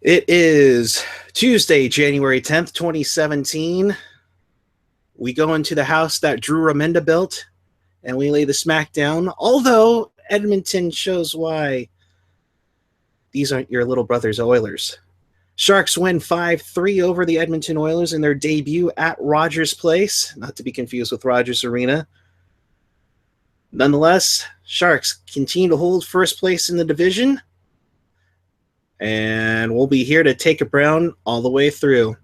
It is Tuesday, January 10th, 2017. We go into the house that Drew Remenda built, and we lay the smack down, although Edmonton shows why these aren't your little brother's Oilers. Sharks win 5-3 over the Edmonton Oilers in their debut at Rogers Place, not to be confused with Rogers Arena. Nonetheless, Sharks continue to hold first place in the division, and we'll be here to take it down all the way through.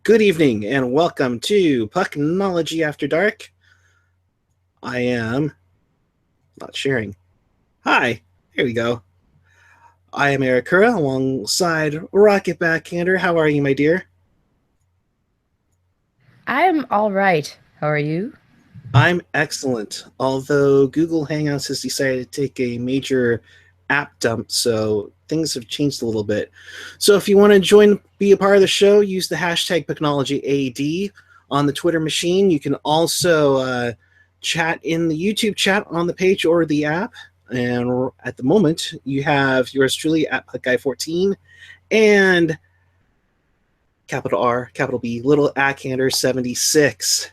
Good evening and welcome to Pucknology After Dark. I am not sharing. Hi, here we go. I am Eric Kura alongside Rocket Backhander. How are you, my dear? I am all right. How are you? I'm excellent, although Google Hangouts has decided to take a major app dump, so things have changed a little bit. So if you want to be a part of the show, use the hashtag PucknologyAD on the Twitter machine. You can also chat in the YouTube chat on the page or the app. And at the moment, you have yours truly at PuckGuy14 and capital R, capital B, little Ackhander 76.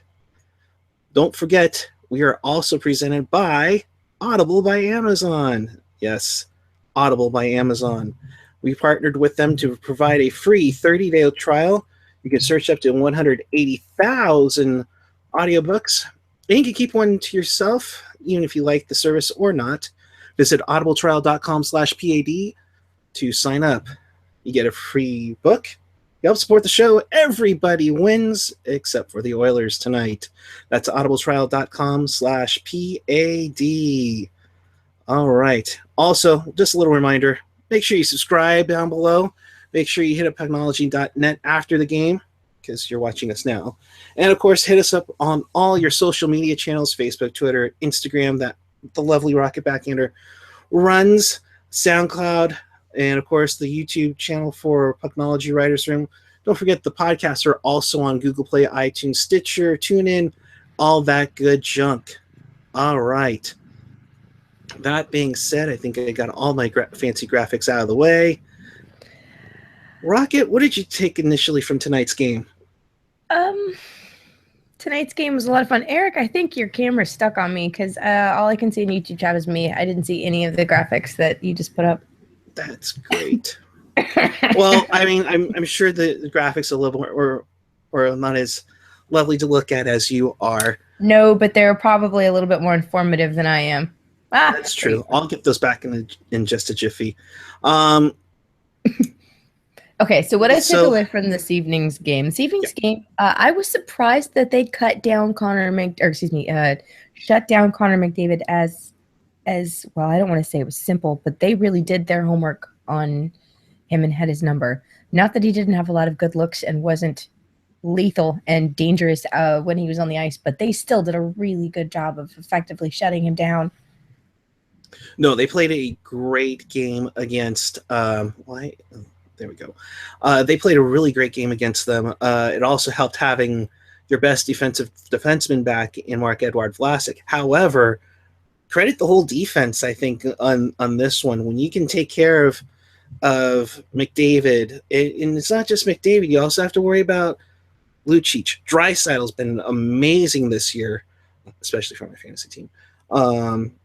Don't forget, we are also presented by Audible by Amazon. Yes, Audible by Amazon. We partnered with them to provide a free 30-day trial. You can search up to 180,000 audiobooks, and you can keep one to yourself, even if you like the service or not. Visit audibletrial.com/PAD to sign up. You get a free book. You help support the show. Everybody wins except for the Oilers tonight. That's audibletrial.com/PAD. All right. Also, just a little reminder, make sure you subscribe down below. Make sure you hit up pucknology.net after the game because you're watching us now. And, of course, hit us up on all your social media channels, Facebook, Twitter, Instagram, that the lovely Rocket Backhander runs, SoundCloud, and, of course, the YouTube channel for Pucknology Writers Room. Don't forget the podcasts are also on Google Play, iTunes, Stitcher, TuneIn, all that good junk. All right. That being said, I think I got all my fancy graphics out of the way. Rocket, what did you take initially from tonight's game? Tonight's game was a lot of fun. Eric, I think your camera's stuck on me because all I can see in YouTube chat is me. I didn't see any of the graphics that you just put up. That's great. Well, I mean, I'm sure the graphics are a little more or not as lovely to look at as you are. No, but they're probably a little bit more informative than I am. That's true. I'll get those back in just a jiffy. Okay, so what I took away from this evening's game, I was surprised that they shut down Connor McDavid as well. I don't want to say it was simple, but they really did their homework on him and had his number. Not that he didn't have a lot of good looks and wasn't lethal and dangerous when he was on the ice, but they still did a really good job of effectively shutting him down. No, they played a great game against there we go. They played a really great game against them. It also helped having your best defenseman back in Marc-Edouard Vlasic. However, credit the whole defense, I think, on this one. When you can take care of McDavid, and it's not just McDavid, you also have to worry about Lucic. Draisaitl's been amazing this year, especially for my fantasy team.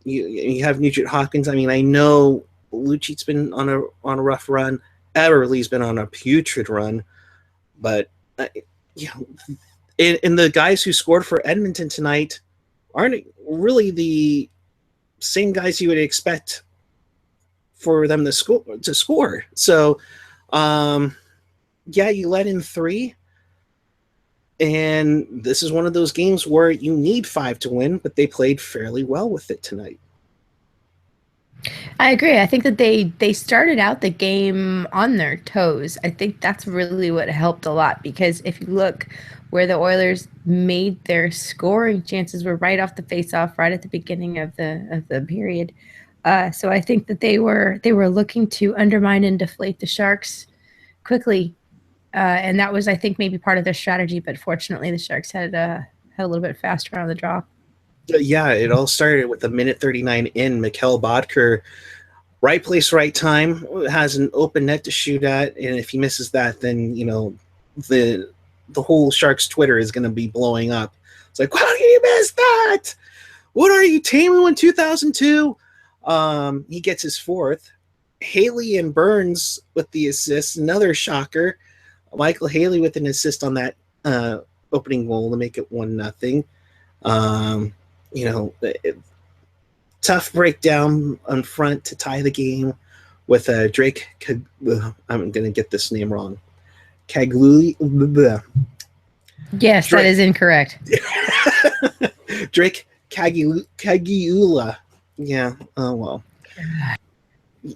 You have Nugent Hopkins. I mean, I know Lucic's been on a rough run. Everly's been on a putrid run, but and the guys who scored for Edmonton tonight aren't really the same guys you would expect for them to score. So, you let in 3, and this is one of those games where you need 5 to win, but they played fairly well with it tonight. I agree. I think that they started out the game on their toes. I think that's really what helped a lot, because if you look where the Oilers made their scoring chances were right off the face-off, right at the beginning of the period. So I think that they were looking to undermine and deflate the Sharks quickly, and that was, I think, maybe part of their strategy. But fortunately, the Sharks had a little bit faster on the draw. Yeah, it all started with a minute 39 in. Mikhail Bodker right place, right time. Has an open net to shoot at, and if he misses that, then the whole Sharks Twitter is going to be blowing up. It's like, how did you miss that? What are you, Tamu in 2002? He gets his fourth. Haley and Burns with the assist, another shocker. Michael Haley with an assist on that opening goal to make it 1-0. Tough breakdown on front to tie the game with Drake. I'm going to get this name wrong. Cagluli. Yes, Drake. that is incorrect. Drake Cagiula. Yeah. Oh well.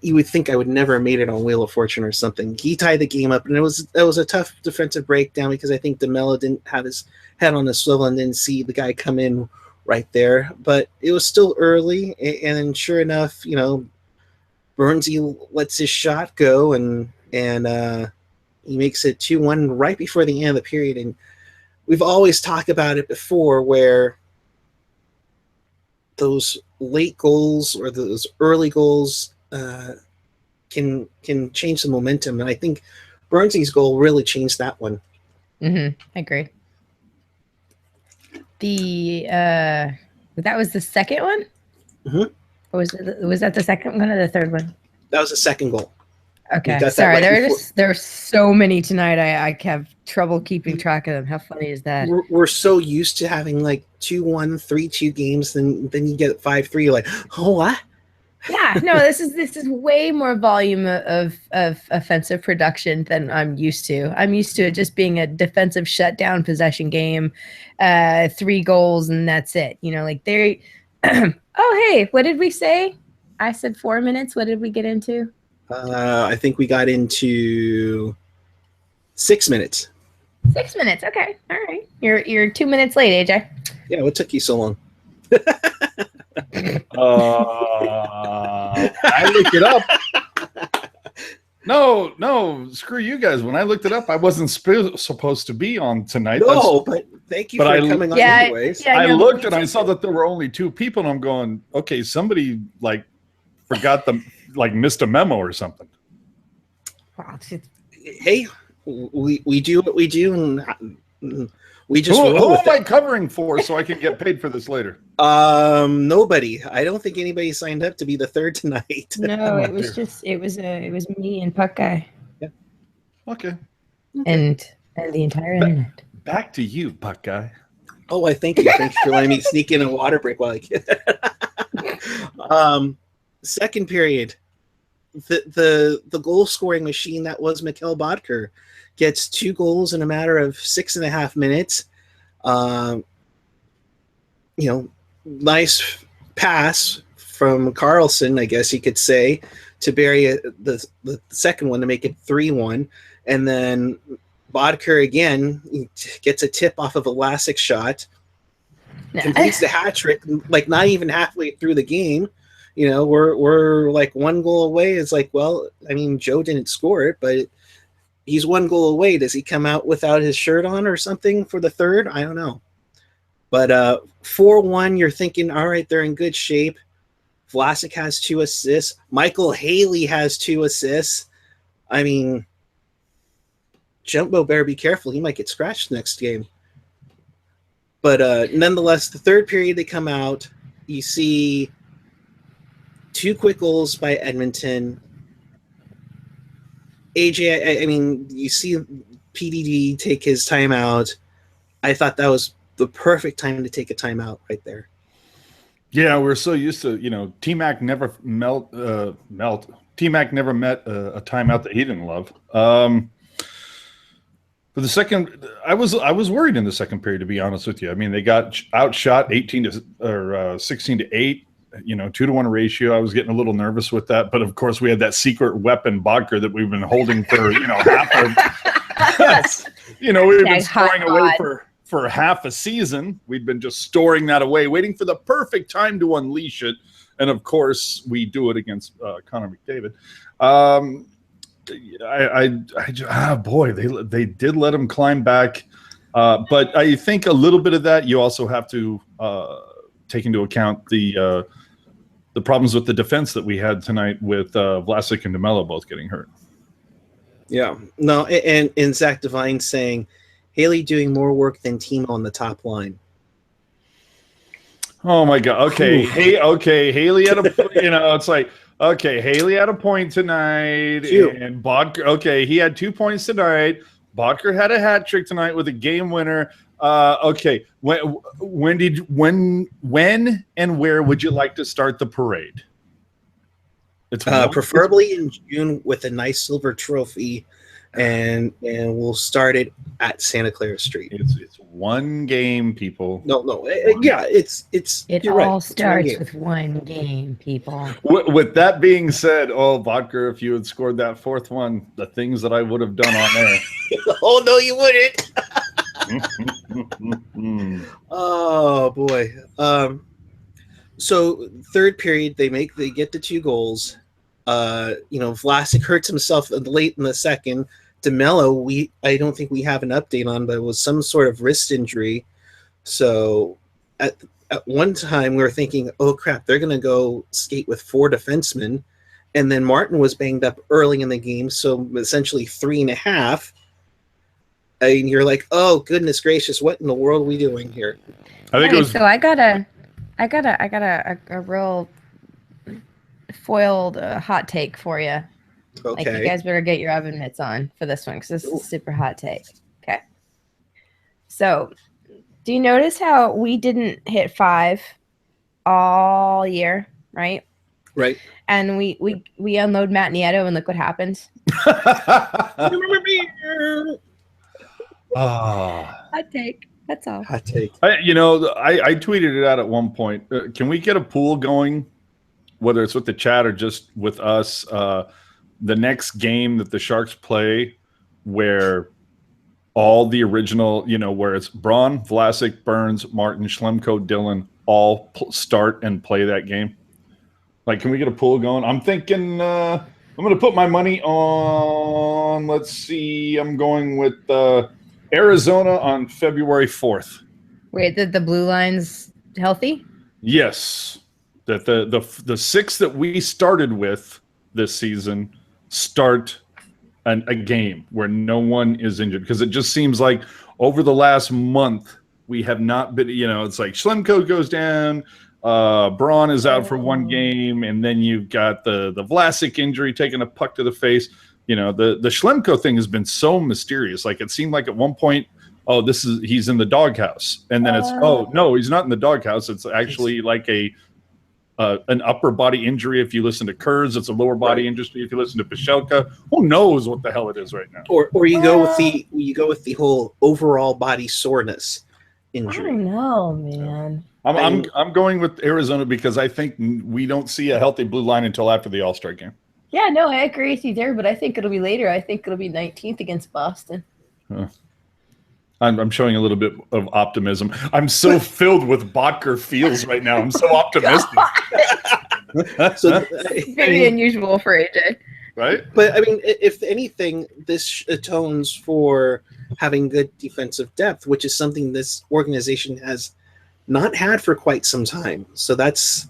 You would think I would never have made it on Wheel of Fortune or something. He tied the game up, and it was a tough defensive breakdown because I think DeMello didn't have his head on his swivel and didn't see the guy come in right there. But it was still early, and then sure enough, Burnsy lets his shot go, and he makes it 2-1 right before the end of the period. And we've always talked about it before, where those late goals or those early goals can change the momentum, and I think Burnsy's goal really changed that one. I agree. That was the second one. Or was that the second one or the third one? That was the second goal. Okay, sorry. There are so many tonight. I have trouble keeping track of them. How funny is that? We're so used to having like 2-1, 3-2 games, then you get 5-3. You're like, oh, what? Yeah, no, this is way more volume of offensive production than I'm used to. I'm used to it just being a defensive shutdown possession game, 3 goals and that's it. Like they. Oh, hey, what did we say? I said 4 minutes. What did we get into? I think we got into 6 minutes. 6 minutes. Okay, all right. You're 2 minutes late, AJ. Yeah, what took you so long? I looked it up. No, screw you guys. When I looked it up, I wasn't supposed to be on tonight. No, but thank you for coming on anyways. I looked and I saw that there were only 2 people, and I'm going, okay, somebody forgot missed a memo or something. Hey, we do what we do, and we just who am I covering for so I can get paid for this later? Nobody. I don't think anybody signed up to be the third tonight. No, it was me and Puck Guy. Yeah. Okay. And the entire internet. Back to you, Puck Guy. Oh, I thank you. Thanks for letting me sneak in a water break while I can. Second period, the goal scoring machine that was Mikkel Bodker gets 2 goals in a matter of 6.5 minutes. Nice pass from Carlson, I guess you could say, to bury the second one to make it 3-1. And then Bodker again gets a tip off of a Vlasic shot, completes the hat trick, like not even halfway through the game. We're like 1 goal away. It's like, well, I mean, Joe didn't score it, but he's 1 goal away. Does he come out without his shirt on or something for the third? I don't know. But 4-1, you're thinking, all right, they're in good shape. Vlasic has 2 assists. Michael Haley has 2 assists. I mean, Jumbo better be careful. He might get scratched next game. But nonetheless, the third period, they come out. You see 2 quick goals by Edmonton. AJ, I mean, you see PDD take his timeout. I thought that was the perfect time to take a timeout right there. Yeah, we're so used to, T-Mac never T-Mac never met a timeout that he didn't love. For the second, I was worried in the second period, to be honest with you. I mean, they got outshot 16-8. 2-to-1 ratio. I was getting a little nervous with that, but of course we had that secret weapon Bodker that we've been holding for half of. We've been storing away for half a season. We'd been just storing that away, waiting for the perfect time to unleash it, and of course we do it against Connor McDavid. They did let him climb back, but I think a little bit of that you also have to take into account the problems with the defense that we had tonight with Vlasic and DeMello both getting hurt. Yeah. No, and Zach Devine saying Haley doing more work than Timo on the top line. Oh my God. Okay. Haley had a it's like, okay, Haley had a point tonight. And Bodker, okay, he had 2 points tonight. Bodker had a hat trick tonight with a game winner. Okay. When and where would you like to start the parade? It's preferably in June with a nice silver trophy, and we'll start it at Santa Clara Street. It's one game, people. No. It all starts with one game, people. With that being said, Vodka, if you had scored that fourth one, the things that I would have done on there. Oh no, you wouldn't. Oh boy. So third period, they get the 2 goals. Vlasic hurts himself late in the second. DeMello, I don't think we have an update on, but it was some sort of wrist injury. So at one time we were thinking, oh crap, they're going to go skate with 4 defensemen. And then Martin was banged up early in the game, so essentially 3.5. And you're like, oh goodness gracious, what in the world are we doing here? I think so. I got a real foiled hot take for you. Okay. Like, you guys better get your oven mitts on for this one, because this is a super hot take. Okay. So, do you notice how we didn't hit 5 all year, right? Right. And we unload Matt Nieto, and look what happens. Hot take. That's all. Hot take. I tweeted it out at one point. Can we get a pool going, whether it's with the chat or just with us? The next game that the Sharks play, where all the original, where it's Braun, Vlasic, Burns, Martin, Schlemko, Dillon, all start and play that game. Like, can we get a pool going? I'm thinking I'm going to put my money on, let's see, I'm going with Arizona on February 4th. Wait, the blue line's healthy? Yes. That the 6 that we started with this season start a game where no one is injured, because it just seems like over the last month we have not been, it's like Schlemko goes down, Braun is out for one game, and then you've got the Vlasic injury taking a puck to the face. The Schlemko thing has been so mysterious. Like, it seemed like at one point, he's in the doghouse, and then it's no, he's not in the doghouse. It's actually like an upper body injury if you listen to Kurz. It's a lower body injury if you listen to Pishelka. Who knows what the hell it is right now? Or you go with the whole overall body soreness injury. I don't know, man. I'm going with Arizona because I think we don't see a healthy blue line until after the All-Star game. Yeah, no, I agree with you there, but I think it'll be later. I think it'll be 19th against Boston. I'm showing a little bit of optimism. I'm so filled with Bodker feels right now. I'm so optimistic. So very unusual for AJ. Right? But, I mean, if anything, this atones for having good defensive depth, which is something this organization has not had for quite some time. So that's...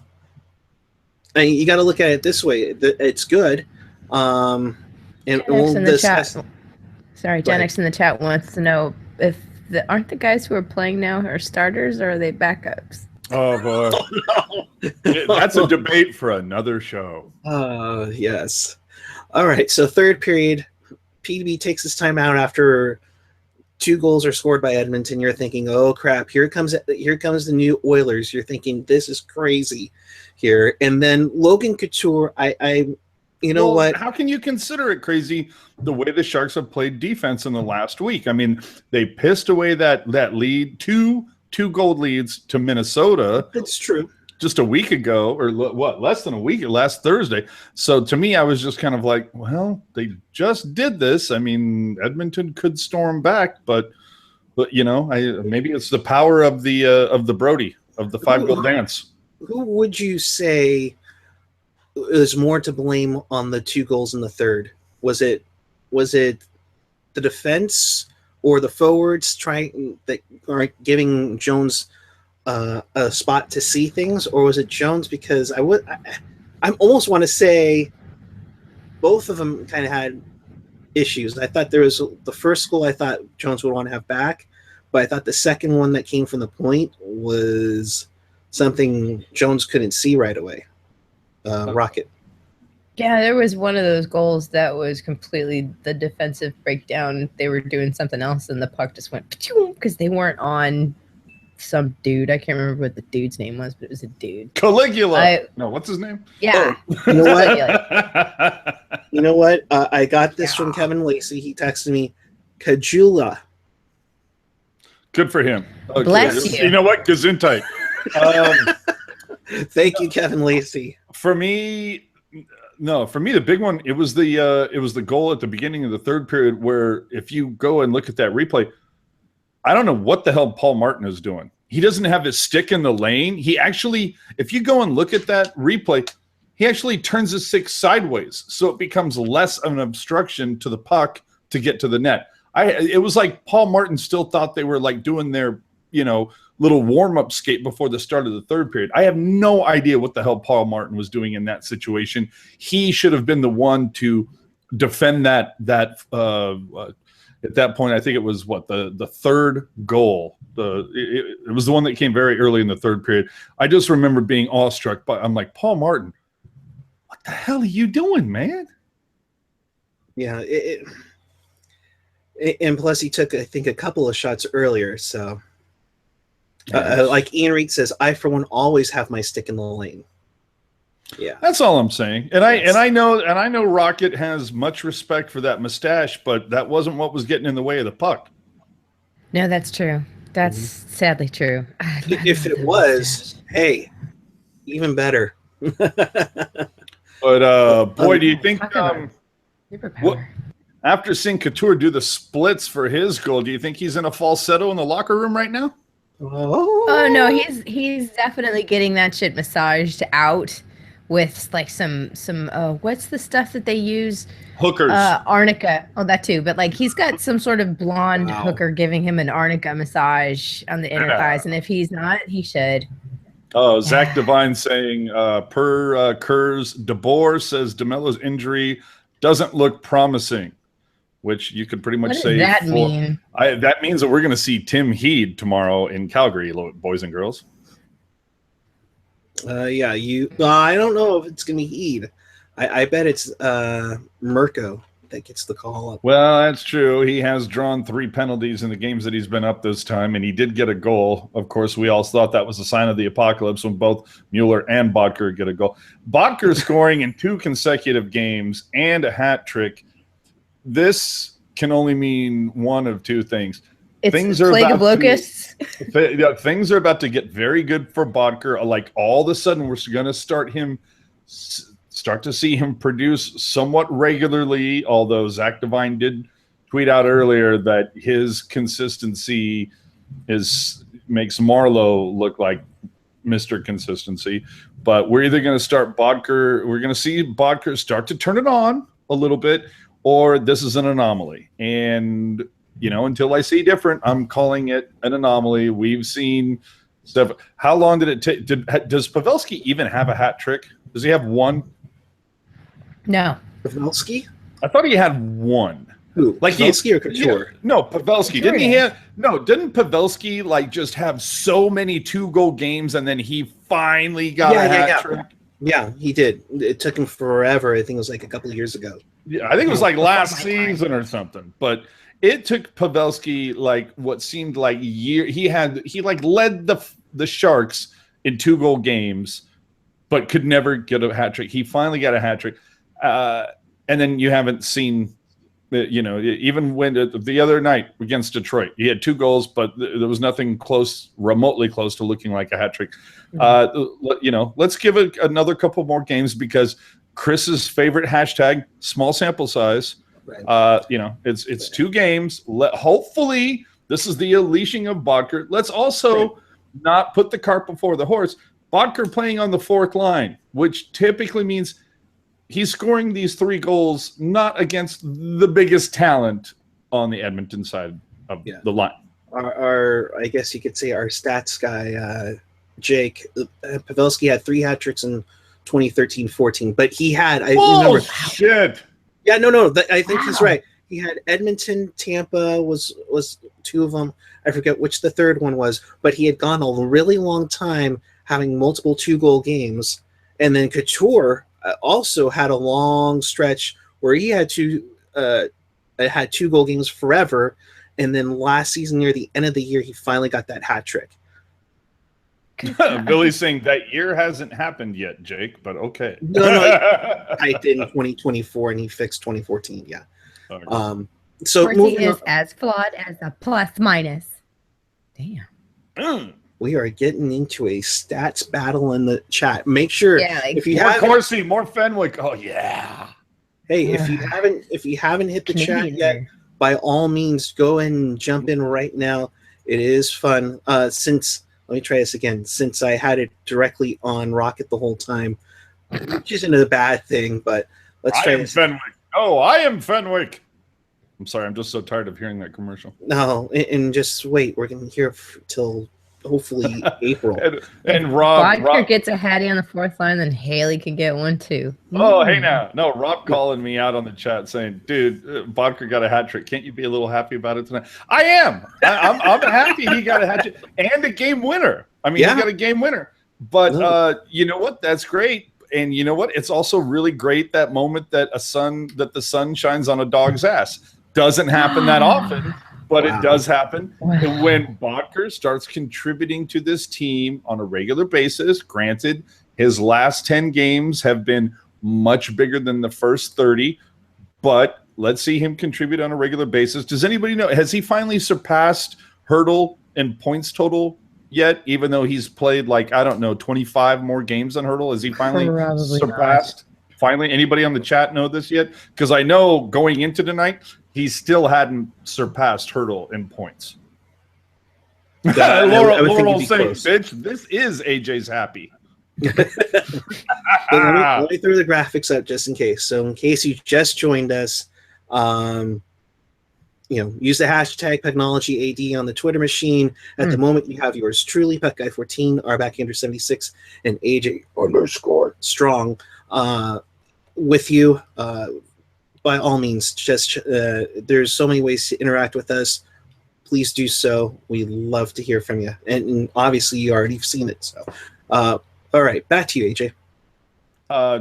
you got to look at it this way. It's good. And Gen in the chat. Sorry, Gen X in the chat wants to know if aren't the guys who are playing now are starters, or are they backups? Oh boy, oh, no. That's a debate for another show. Yes. All right. So third period, PDB takes his time out after 2 goals are scored by Edmonton. You're thinking, oh crap, here comes the new Oilers. You're thinking, this is crazy here. And then Logan Couture, what? How can you consider it crazy the way the Sharks have played defense in the last week? I mean, they pissed away that lead, two goal leads to Minnesota. That's true. Just a week ago, or less than a week, last Thursday. So to me, I was just kind of like, well, they just did this. I mean, Edmonton could storm back, but maybe it's the power of the Brody, of the 5-goal dance. Who would you say is more to blame on the 2 goals in the third? Was it the defense or the forwards giving Jones a spot to see things, or was it Jones? Because I almost want to say both of them kind of had issues. I thought there was the first goal I thought Jones would want to have back, but I thought the second one that came from the point was something Jones couldn't see right away. Rocket. Yeah, there was one of those goals that was completely the defensive breakdown. They were doing something else, and the puck just went because they weren't on some dude. I can't remember what the dude's name was, but it was a dude. Caligula. No, what's his name? Yeah. Oh, you know what? You know what? I got this from Kevin Lacey. He texted me, Kajula. Good for him. Okay. Bless you. You know what? Gesundheit. Thank you, Kevin Lacey. For me, the big one, it was the goal at the beginning of the third period where if you go and look at that replay, I don't know what the hell Paul Martin is doing. He doesn't have his stick in the lane. He actually, if you go and look at that replay, he actually turns his stick sideways, so it becomes less of an obstruction to the puck to get to the net. It was like Paul Martin still thought they were like doing their, little warm-up skate before the start of the third period. I have no idea what the hell Paul Martin was doing in that situation. He should have been the one to defend that at that point. I think it was the third goal. It was the one that came very early in the third period. I just remember being awestruck by. I'm like, Paul Martin, what the hell are you doing, man? Yeah, and plus he took, I think, a couple of shots earlier. So, like Ian Reed says, I for one always have my stick in the lane. Yeah, that's all I'm saying. And I know Rocket has much respect for that mustache, but that wasn't what was getting in the way of the puck. No, that's true. That's sadly true. If it was, hey, even better. But boy, do you think after seeing Couture do the splits for his goal, do you think he's in a falsetto in the locker room right now? Oh no, he's definitely getting that shit massaged out with like some what's the stuff that they use? Hookers. Arnica. Oh, that too. But like he's got some sort of blonde hooker giving him an arnica massage on the inner thighs, and if he's not, he should. Oh, Zach Devine saying per Kurz, DeBoer says DeMello's injury doesn't look promising, which you could pretty much say. What does that mean? That means that we're going to see Tim Heed tomorrow in Calgary, boys and girls. Yeah, I don't know if it's going to be Heed. I bet it's Mirko that gets the call up. Well, that's true. He has drawn 3 penalties in the games that he's been up this time, and he did get a goal. Of course, we all thought that was a sign of the apocalypse when both Mueller and Bodker get a goal. Bodker scoring in 2 consecutive games and a hat trick. This can only mean one of 2 things. It's plague of locusts. Things are about to get very good for Bodker. Like all of a sudden, we're going to start to see him produce somewhat regularly. Although Zach Devine did tweet out earlier that his consistency makes Marlowe look like Mr. Consistency. But we're either going to start Bodker. We're going to see Bodker start to turn it on a little bit, or this is an anomaly. And until I see different, I'm calling it an anomaly. We've seen stuff. How long did it take? Does Pavelski even have a hat trick? Does he have one? No. Pavelski? I thought he had one. Who? Like Pavelski or Couture? No, Pavelski. Couture. Didn't Pavelski like just have so many 2-goal games and then he finally got a hat trick? Yeah, he did. It took him forever. I think it was like a couple of years ago. Yeah, I think it was like last season or something. But it took Pavelski like what seemed like year. He led the Sharks in 2-goal games, but could never get a hat trick. He finally got a hat trick, and then you haven't seen. Even when the other night against Detroit, he had 2 goals, but there was nothing remotely close to looking like a hat trick. Let's give it another couple more games because Chris's favorite hashtag, small sample size. Right. It's 2 games. Hopefully, this is the unleashing of Bodker. Let's also not put the cart before the horse. Bodker playing on the 4th line, which typically means he's scoring these 3 goals not against the biggest talent on the Edmonton side of the line. our I guess you could say our stats guy, Jake Pavelski had 3 hat tricks in 2013-14, but he had I remember. Shit. Yeah, no, I think he's right. He had Edmonton, Tampa was 2 of them. I forget which the third one was, but he had gone a really long time having multiple 2-goal games, and then Couture also had a long stretch where he had 2-goal games forever, and then last season near the end of the year he finally got that hat trick. Billy's saying that year hasn't happened yet, Jake, but okay. No, I did in 2024 and he fixed 2014. Yeah. Okay. So he is as flawed as a plus minus. Damn. We are getting into a stats battle in the chat. Make sure if you have Corsi, more Fenwick. Oh yeah. Hey, if you haven't hit the chat yet, by all means go and jump in right now. It is fun. Let me try this again. Since I had it directly on Rocket the whole time, which isn't a bad thing, but let's try this. Fenwick. Oh, I am Fenwick. I'm sorry. I'm just so tired of hearing that commercial. No, and just wait. We're going to hear till hopefully April. and Rob gets a hattie on the 4th line, then Haley can get one too. Oh, hey now. No, Rob calling me out on the chat saying, dude, Bodker got a hat trick. Can't you be a little happy about it tonight? I am. I'm happy he got a hat trick and a game winner. I mean, he got a game winner. But you know what? That's great. And you know what? It's also really great that moment that the sun shines on a dog's ass. Doesn't happen that often. But it does happen. And when Bodker starts contributing to this team on a regular basis, granted, his last 10 games have been much bigger than the first 30, but let's see him contribute on a regular basis. Does anybody know, has he finally surpassed Hurdle in points total yet, even though he's played 25 more games than Hurdle? Has he finally surpassed? Not. Finally, anybody on the chat know this yet? Because I know going into tonight, he still hadn't surpassed Hurdle in points. Laurel saying, bitch, this is AJ's happy. let me throw the graphics up just in case. So in case you just joined us, use the hashtag Pucknology AD on the Twitter machine. At the moment, you have yours truly, PuckGuy14, RBackhander76, and AJ_Strong with you. By all means, just there's so many ways to interact with us. Please do so. We love to hear from you. And obviously, you already seen it. So, all right, back to you, AJ.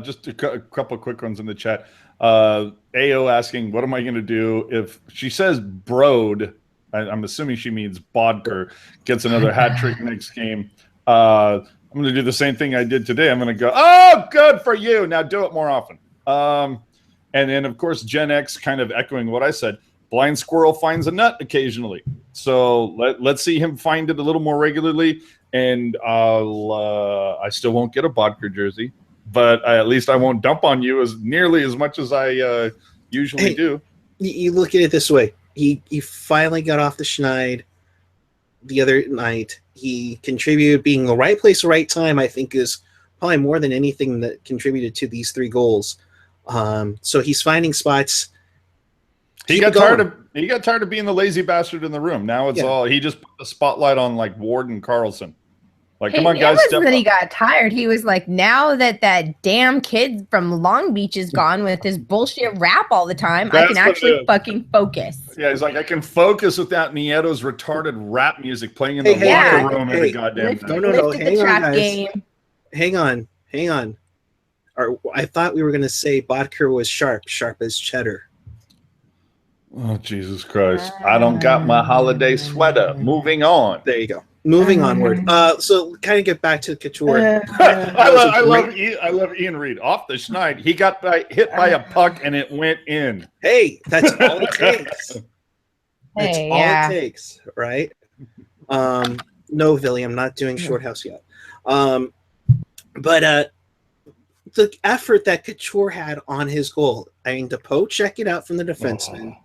Just a couple of quick ones in the chat. AO asking, what am I going to do if she says Brode? I'm assuming she means Bodker gets another hat trick next game. I'm going to do the same thing I did today. I'm going to go, oh, good for you. Now do it more often. And then, of course, Gen X kind of echoing what I said. Blind squirrel finds a nut occasionally. So let's see him find it a little more regularly. And I still won't get a Bodker jersey, but at least I won't dump on you as nearly as much as I usually do. You look at it this way. He finally got off the schneid the other night. He contributed, being the right place, right time, I think is probably more than anything that contributed to these 3 goals. So he's finding spots. He got tired of being the lazy bastard in the room. Now it's all he just put the spotlight on Ward and Carlson. Come on, guys. It wasn't that he got tired. He was like, now that damn kid from Long Beach is gone with his bullshit rap all the time, I can actually fucking focus. Yeah, he's like, I can focus without Nieto's retarded rap music playing in the locker room every goddamn time. No. Hang on, guys. Hang on. I thought we were going to say Bodker was sharp as cheddar. Oh, Jesus Christ. I don't got my holiday sweater. Moving on. There you go. Moving onward. So kind of get back to Couture. I love Ian Reed. Off the schneid. He got hit by a puck and it went in. Hey, that's all it takes. That's all it takes, right? No, Billy, I'm not doing Shorthouse yet. But the effort that Couture had on his goal. I mean, Depot checked it out from the defenseman,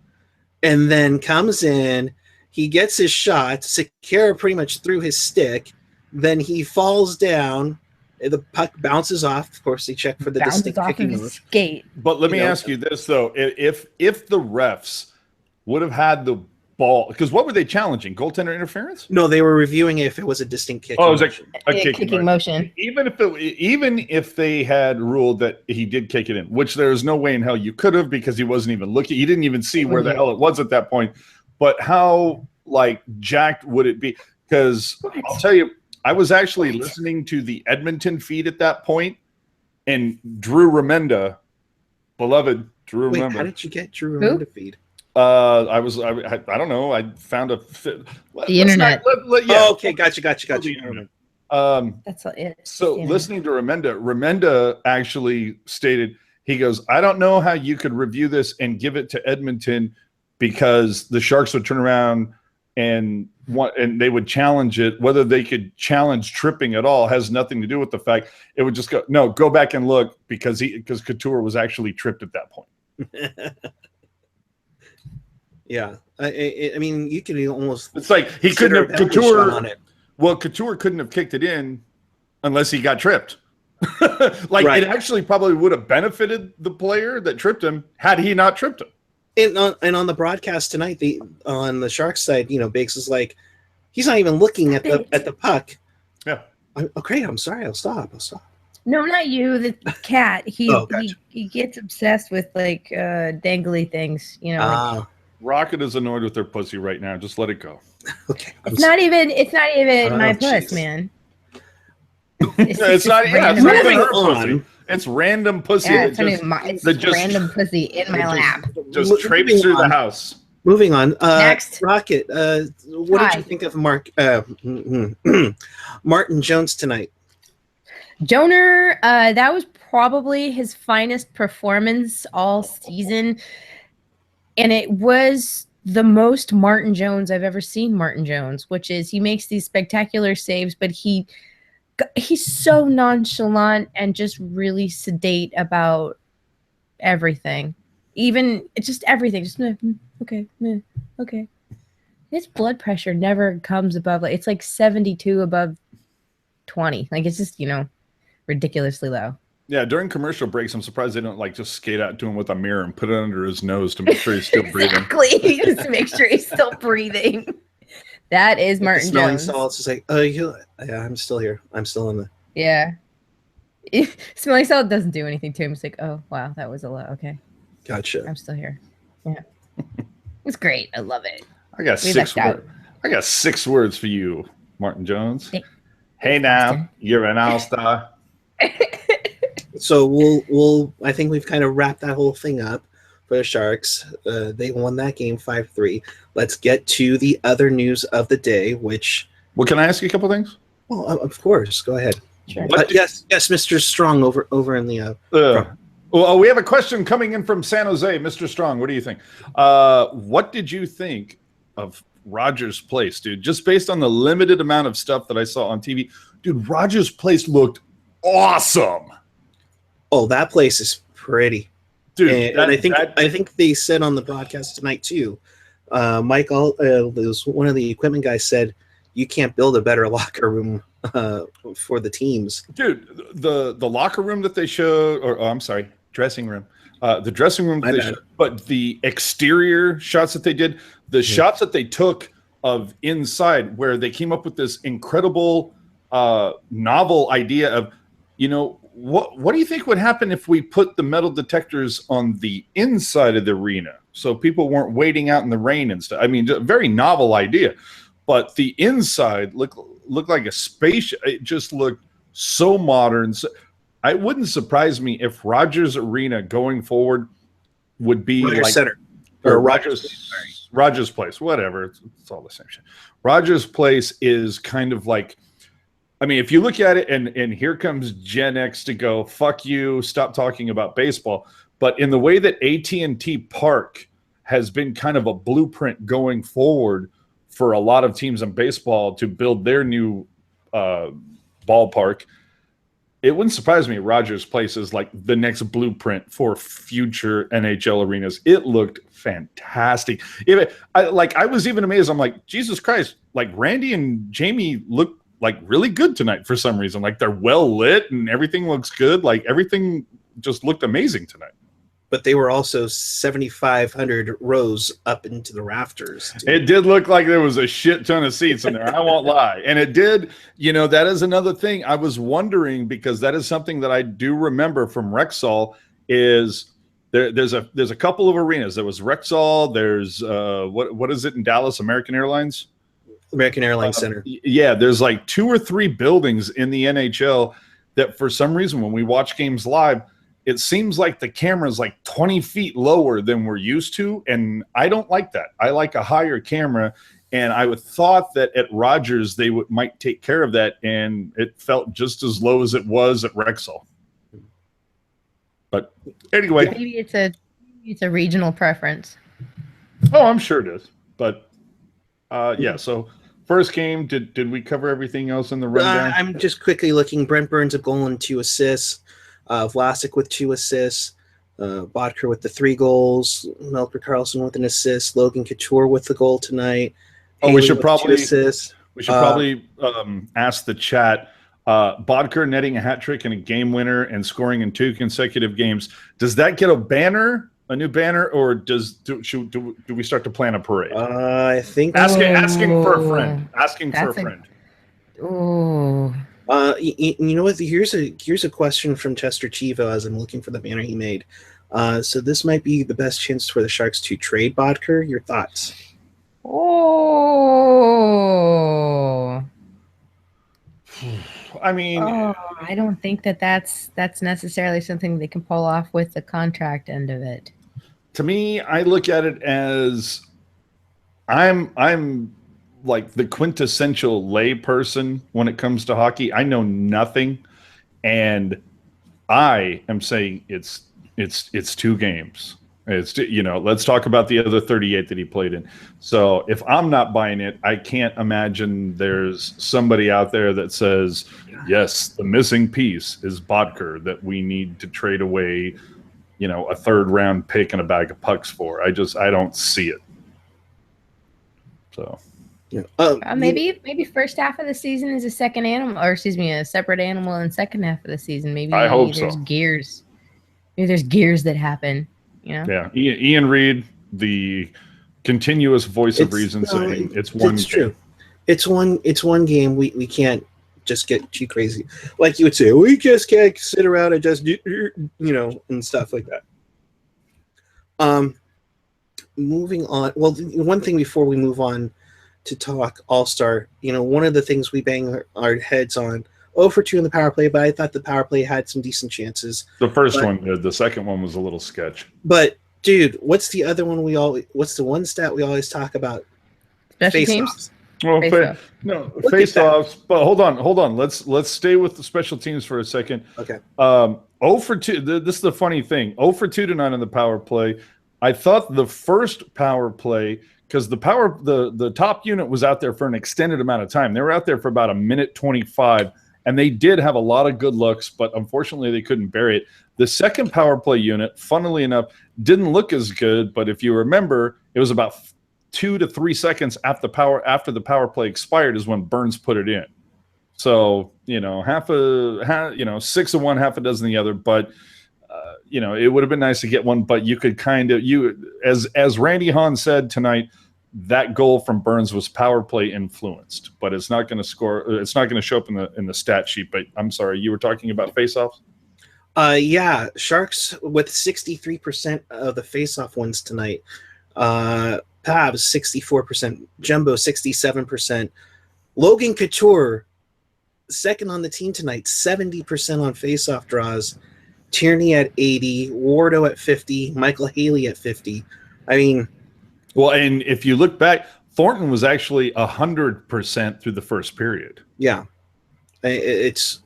and then comes in. He gets his shot. Sekera pretty much threw his stick. Then he falls down. The puck bounces off. Of course, they check for the distinct kicking of his skate. But let me ask you this though: if the refs would have had the ball, because what were they challenging? Goaltender interference? No, they were reviewing if it was a distinct kick. Oh, it was a kicking motion. Even if they had ruled that he did kick it in, which there is no way in hell you could have, because he wasn't even looking. He didn't even see where the hell it was at that point. But how jacked would it be? Because I'll tell you, I was actually listening to the Edmonton feed at that point, and Drew Remenda, beloved Drew Remenda. How did you get Drew Remenda feed? I don't know. I found the internet. Okay, gotcha. That's it. So listening to Remenda actually stated, he goes, I don't know how you could review this and give it to Edmonton, because the Sharks would turn around and they would challenge it. Whether they could challenge tripping at all has nothing to do with the fact. It would just go back and look, because Couture was actually tripped at that point. Yeah, I mean, you could almost. It's like he couldn't have Couture on it. Well, Couture couldn't have kicked it in unless he got tripped. It actually probably would have benefited the player that tripped him had he not tripped him. And on the broadcast tonight, on the Sharks side, Biggs is like, he's not even looking at the puck. Yeah. Okay, I'm sorry. I'll stop. No, not you. The cat. He gets obsessed with dangly things. Rocket is annoyed with their pussy right now. Just let it go. Okay. It's not even my puss, man. It's not. Yeah, it's not even her pussy. It's random pussy. Yeah, it's random pussy in my lap. Just traipse through the house. Moving on. Next. Rocket. What did you think of Martin Jones tonight? Joner, that was probably his finest performance all season. And it was the most Martin Jones I've ever seen Martin Jones, which is he makes these spectacular saves, but he's so nonchalant and just really sedate about everything. Even just everything. Just okay. His blood pressure never comes above, it's 72 above 20. It's just, ridiculously low. Yeah, during commercial breaks, I'm surprised they don't just skate out to him with a mirror and put it under his nose to make sure he's still breathing. Exactly, just to make sure he's still breathing. That is Martin smelling Jones. salts. It's yeah, I'm still here. I'm still in the. Yeah. Smelling salt doesn't do anything to him. It's oh wow, that was a lot. Okay. Gotcha. I'm still here. Yeah. It's great. I love it. I got 6 words. I got 6 words for you, Martin Jones. Hey now, you're an all-star. So we'll I think we've kind of wrapped that whole thing up for the Sharks. They won that game 5-3. Let's get to the other news of the day, which. Well, can I ask you a couple things? Well, of course. Go ahead. Sure. Yes, Mr. Strong over in the. Well, we have a question coming in from San Jose, Mr. Strong. What do you think? What did you think of Rogers Place, dude? Just based on the limited amount of stuff that I saw on TV, dude, Rogers Place looked awesome. Oh, that place is pretty, dude. And I think they said on the podcast tonight too. Michael, was one of the equipment guys, said you can't build a better locker room for the teams. Dude, the locker room that they showed, dressing room. The dressing room that they showed, but the exterior shots that they did, the shots that they took of inside, where they came up with this incredible novel idea of, what do you think would happen if we put the metal detectors on the inside of the arena so people weren't waiting out in the rain and stuff? I mean, a very novel idea, but the inside looked like a spaceship. It just looked so modern. So it wouldn't surprise me if Rogers Arena going forward would be Rogers Center or Rogers Place, whatever. It's all the same shit. Rogers Place is kind of like, I mean, if you look at it, and here comes Gen X to go, fuck you, stop talking about baseball. But in the way that AT&T Park has been kind of a blueprint going forward for a lot of teams in baseball to build their new ballpark, it wouldn't surprise me Rogers Place is like the next blueprint for future NHL arenas. It looked fantastic. I was even amazed. I'm like, Jesus Christ, Randy and Jamie look really good tonight for some reason. They're well lit and everything looks good. Everything just looked amazing tonight. but they were also 7,500 rows up into the rafters. It did look like there was a shit ton of seats in there. I won't lie. And it did, that is another thing I was wondering, because that is something that I do remember from Rexall is there's a couple of arenas. There was Rexall. There's what is it in Dallas? American Airlines Center. Yeah, there's like 2 or 3 buildings in the NHL that for some reason when we watch games live, it seems like the camera is like 20 feet lower than we're used to. And I don't like that. I like a higher camera. And I would thought that at Rogers, they might take care of that. And it felt just as low as it was at Rexall. But anyway. Maybe it's a regional preference. Oh, I'm sure it is. But yeah, so first game, did we cover everything else in the rundown? I'm just quickly looking. Brent Burns a goal and 2 assists. Vlasic with 2 assists, Bodker with the 3 goals, Melker Karlsson with an assist, Logan Couture with the goal tonight. Oh, Haley we should probably ask the chat. Bodker netting a hat trick and a game winner and scoring in 2 consecutive games. Does that get a new banner, or do we start to plan a parade? I think asking for a friend. Asking for a friend. Oh. You know what? Here's a question from Chester Chivo as I'm looking for the banner he made. So this might be the best chance for the Sharks to trade Bodker. Your thoughts? Oh. I mean, I don't think that's necessarily something they can pull off with the contract end of it. To me, I look at it as I'm like the quintessential lay person when it comes to hockey. I know nothing, and I am saying it's 2 games. Let's talk about the other 38 that he played in. So if I'm not buying it, I can't imagine there's somebody out there that says, yes, the missing piece is Bodker that we need to trade away, a 3rd round pick and a bag of pucks for. I don't see it. So. Yeah. Maybe first half of the season is a separate animal in second half of the season. Maybe I hope there's so. Gears. Maybe there's gears that happen. Yeah. Ian Reed, the continuous voice of reason, saying it's one. It's true. It's one game. We can't just get too crazy. Like you would say, we just can't sit around and just and stuff like that. Moving on. Well, one thing before we move on to talk All-Star, one of the things we bang our heads on, 0 for 2 in the power play, but I thought the power play had some decent chances. The first one did. The second one was a little sketch. But, dude, what's the other one what's the one stat we always talk about? Special teams? Well, face-offs. But hold on. Let's stay with the special teams for a second. Okay. 0 for 2. This is the funny thing. 0 for 2 tonight on the power play. I thought the first power play, because the top unit was out there for an extended amount of time. They were out there for about 1:25, and they did have a lot of good looks, but unfortunately they couldn't bury it. The second power play unit, funnily enough, didn't look as good, but if you remember, it was about 2 to 3 seconds after the power play expired is when Burns put it in. So, 6 of one, half a dozen the other, but it would have been nice to get one, but you could as Randy Hahn said tonight, that goal from Burns was power play influenced, but it's not going to score. It's not going to show up in the stat sheet. But I'm sorry, you were talking about faceoffs. Yeah, Sharks with 63% of the faceoff wins tonight. Pavs 64%, Jumbo 67%, Logan Couture second on the team tonight, 70% on faceoff draws. Tierney at 80, Wardo at 50, Michael Haley at 50. I mean, well, and if you look back, Thornton was actually 100% through the first period. Yeah, it's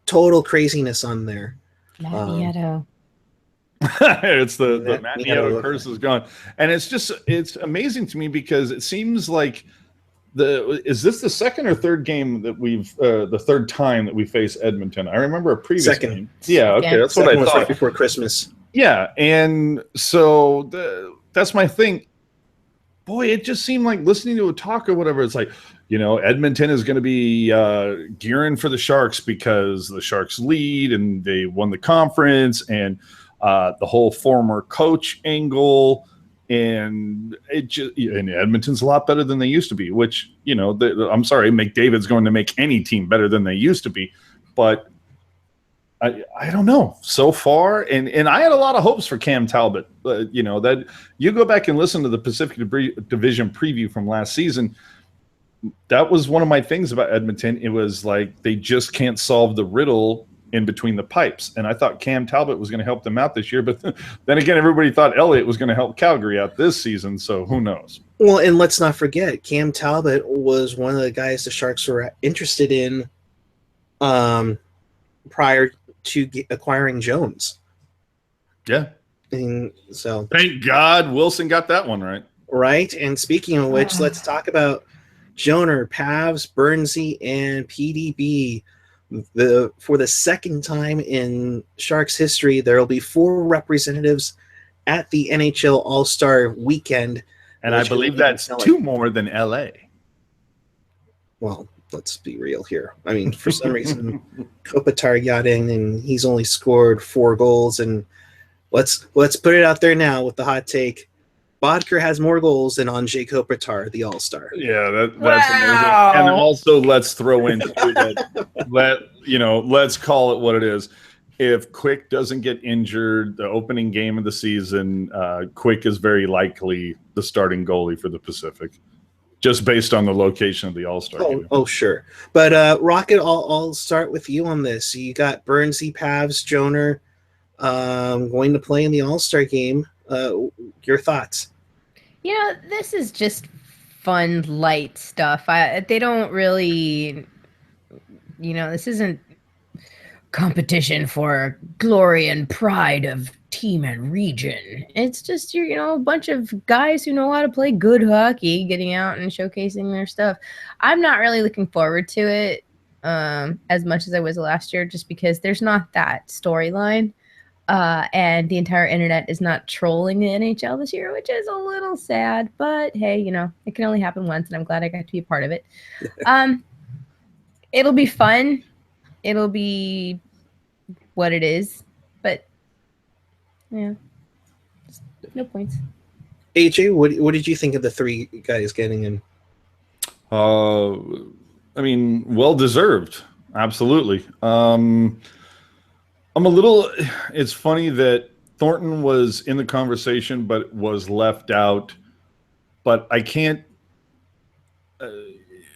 total craziness on there. Matt Nieto. It's the Matt Nieto curse is gone, and it's amazing to me because it seems like is this the second or third game that the third time that we face Edmonton? I remember a previous game. Yeah, okay, that's what I thought. Right before Christmas. Yeah, and so that's my thing. Boy, it just seemed like listening to a talk or whatever. It's like, Edmonton is going to be gearing for the Sharks because the Sharks lead and they won the conference, and the whole former coach angle. And Edmonton's a lot better than they used to be, which, I'm sorry, McDavid's going to make any team better than they used to be. But I don't know so far. And I had a lot of hopes for Cam Talbot. That you go back and listen to the Pacific Division preview from last season. That was one of my things about Edmonton. It was like they just can't solve the riddle in between the pipes. And I thought Cam Talbot was going to help them out this year. But then again, everybody thought Elliott was going to help Calgary out this season. So who knows? Well, and let's not forget, Cam Talbot was one of the guys the Sharks were interested in prior to acquiring Jones. Yeah. And so thank God Wilson got that one right. Right. And speaking of which, let's talk about Joner, Pavs, Bernsey, and PDB. For the second time in Sharks history, there will be 4 representatives at the NHL All-Star Weekend. And I believe that's 2 more than LA. Well, let's be real here. I mean, for some reason, Kopitar got in, and he's only scored 4 goals. And let's put it out there now with the hot take. Bodker has more goals than Anze Kopitar, the All-Star. Yeah, that's amazing. And also, let's throw in that let's call it what it is. If Quick doesn't get injured, the opening game of the season, Quick is very likely the starting goalie for the Pacific, just based on the location of the All-Star game. Oh, sure. But Rocket, I'll start with you on this. You got Bernsey, Pavs, Joner going to play in the All-Star game. Your thoughts? This is just fun, light stuff. They don't really, this isn't competition for glory and pride of team and region. It's just, a bunch of guys who know how to play good hockey getting out and showcasing their stuff. I'm not really looking forward to it as much as I was last year, just because there's not that storyline. And the entire internet is not trolling the NHL this year, which is a little sad, but hey, it can only happen once, and I'm glad I got to be a part of it. It'll be fun. It'll be what it is, but yeah, no points. AJ, what did you think of the 3 guys getting in? I mean, well deserved, absolutely. It's funny that Thornton was in the conversation, but was left out. But I can't,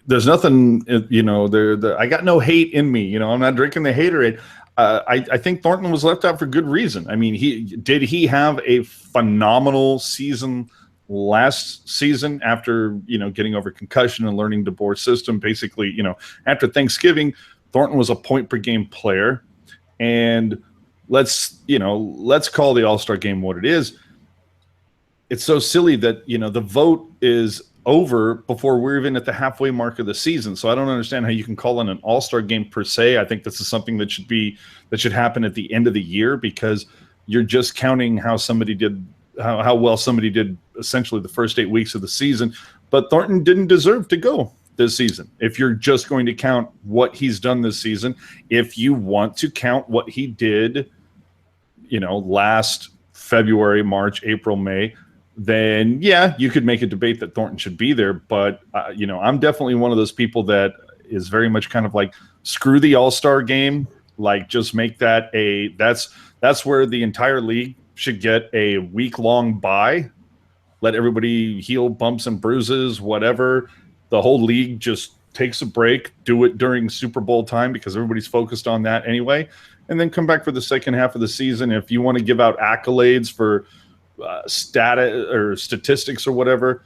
there's nothing, I got no hate in me. I'm not drinking the haterade. I think Thornton was left out for good reason. I mean, he have a phenomenal season last season after, getting over concussion and learning DeBoer's system. Basically, after Thanksgiving, Thornton was a point per game player. And let's call the All-Star game what it is. It's so silly that, the vote is over before we're even at the halfway mark of the season. So I don't understand how you can call it an All-Star game per se. I think this is something that should happen at the end of the year, because you're just counting how somebody did, how well somebody did essentially the first 8 weeks of the season. But Thornton didn't deserve to go this season. If you're just going to count what he's done this season, if you want to count what he did, last February, March, April, May, then yeah, you could make a debate that Thornton should be there. But, I'm definitely one of those people that is very much kind of like, screw the All-Star game. Like, just make that that's where the entire league should get a week-long bye. Let everybody heal bumps and bruises, whatever. The whole league just takes a break, do it during Super Bowl time, because everybody's focused on that anyway, and then come back for the second half of the season. If you want to give out accolades for statistics or whatever,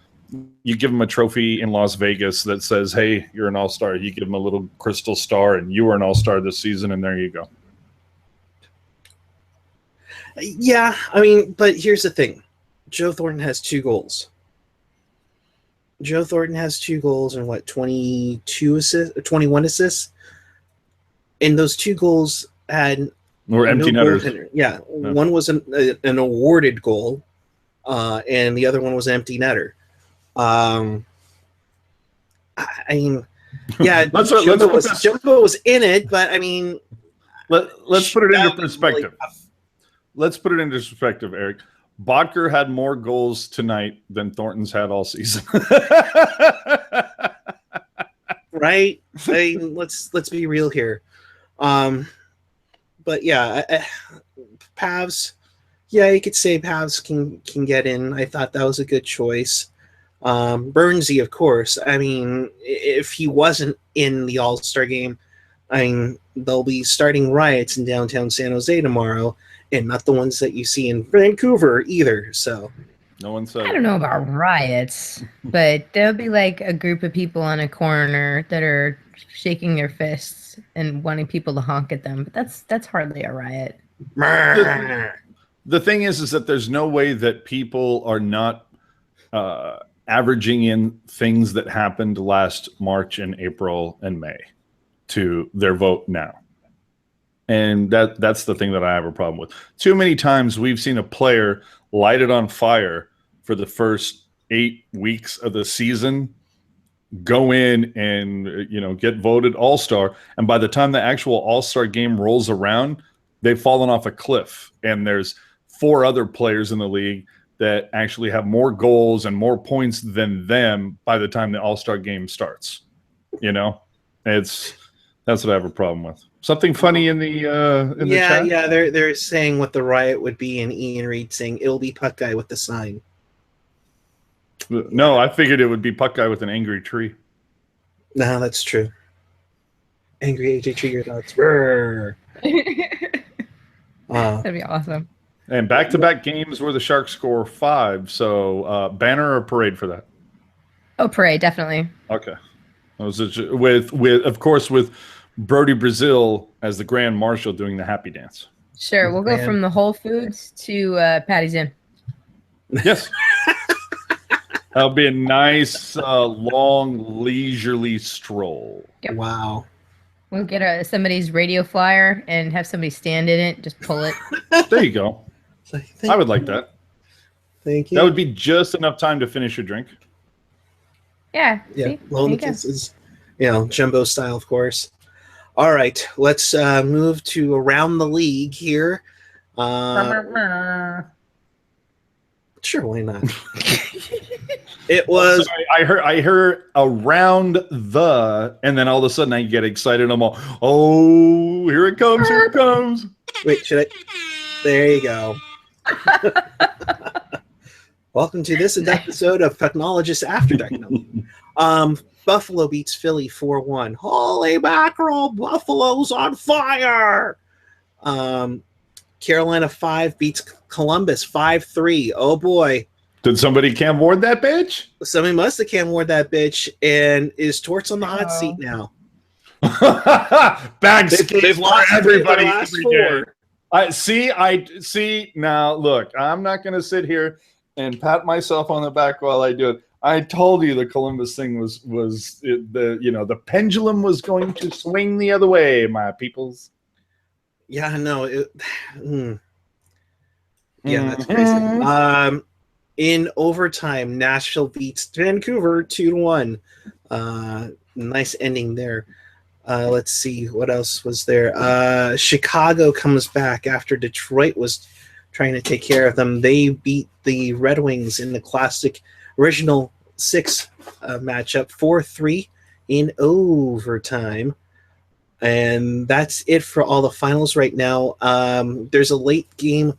you give them a trophy in Las Vegas that says, hey, you're an all-star. You give them a little crystal star, and you were an all-star this season, and there you go. Yeah, I mean, but here's the thing. Joe Thornton has 2 goals. Joe Thornton has 2 goals and 22 assists, 21 assists. And those 2 goals had empty netters. Yeah, one was an awarded goal, and the other one was an empty netter. I mean, yeah, Joe was in it, but I mean, let's put it into perspective. let's put it into perspective, Eric. Bodker had more goals tonight than Thornton's had all season. Right? I mean, let's be real here. But yeah, Pavs. Yeah, you could say Pavs can get in. I thought that was a good choice. Burnsy, of course. I mean, if he wasn't in the All-Star game, I mean, they'll be starting riots in downtown San Jose tomorrow, and not the ones that you see in Vancouver either. So, no one said. I don't know about riots, but there'll be like a group of people on a corner that are shaking their fists and wanting people to honk at them. But that's hardly a riot. The thing is that there's no way that people are not averaging in things that happened last March and April and May to their vote now. And that's the thing that I have a problem with. Too many times we've seen a player light it on fire for the first 8 weeks of the season, go in and get voted All-Star, and by the time the actual All-Star game rolls around, they've fallen off a cliff, and there's 4 other players in the league that actually have more goals and more points than them by the time the All-Star game starts. That's what I have a problem with. Something funny in the chat? Yeah, they're saying what the riot would be, and Ian Reed saying it'll be Puck Guy with the sign. No, I figured it would be Puck Guy with an angry tree. No, that's true. Angry AJ Tree, your thoughts. That'd be awesome. And back-to-back games where the Sharks score 5. So banner or parade for that? Oh, parade, definitely. Okay. With Brody Brazil as the Grand Marshal doing the happy dance. Sure, we'll go from the Whole Foods to Patty's Inn. Yes. That'll be a nice, long, leisurely stroll. Yep. Wow. We'll get somebody's radio flyer and have somebody stand in it. Just pull it. There you go. I would like that. Thank you. That would be just enough time to finish your drink. Yeah. Yeah. See? Well, it's jumbo style, of course. All right. Let's move to around the league here. Sure, why not? It was. Sorry, I heard around the, and then all of a sudden I get excited. I'm all, oh, here it comes, here it comes. Wait, should I? There you go. Welcome to this episode of Pucknologist After Dark. Buffalo beats Philly 4-1. Holy mackerel! Buffalo's on fire. Carolina 5 beats Columbus 5-3. Oh boy. Did somebody cam ward that bitch? Somebody must have cam ward that bitch, and is Torts on the hot seat now. Bag They've lost everybody last every 4. day. I see. Now look, I'm not going to sit here and pat myself on the back while I do it. I told you the Columbus thing the pendulum was going to swing the other way, my peoples. Yeah, no. That's crazy. In overtime, Nashville beats Vancouver 2-1. Nice ending there. Let's see what else was there. Chicago comes back after Detroit was trying to take care of them. They beat the Red Wings in the classic original 6 matchup 4-3 in overtime. And that's it for all the finals right now. There's a late game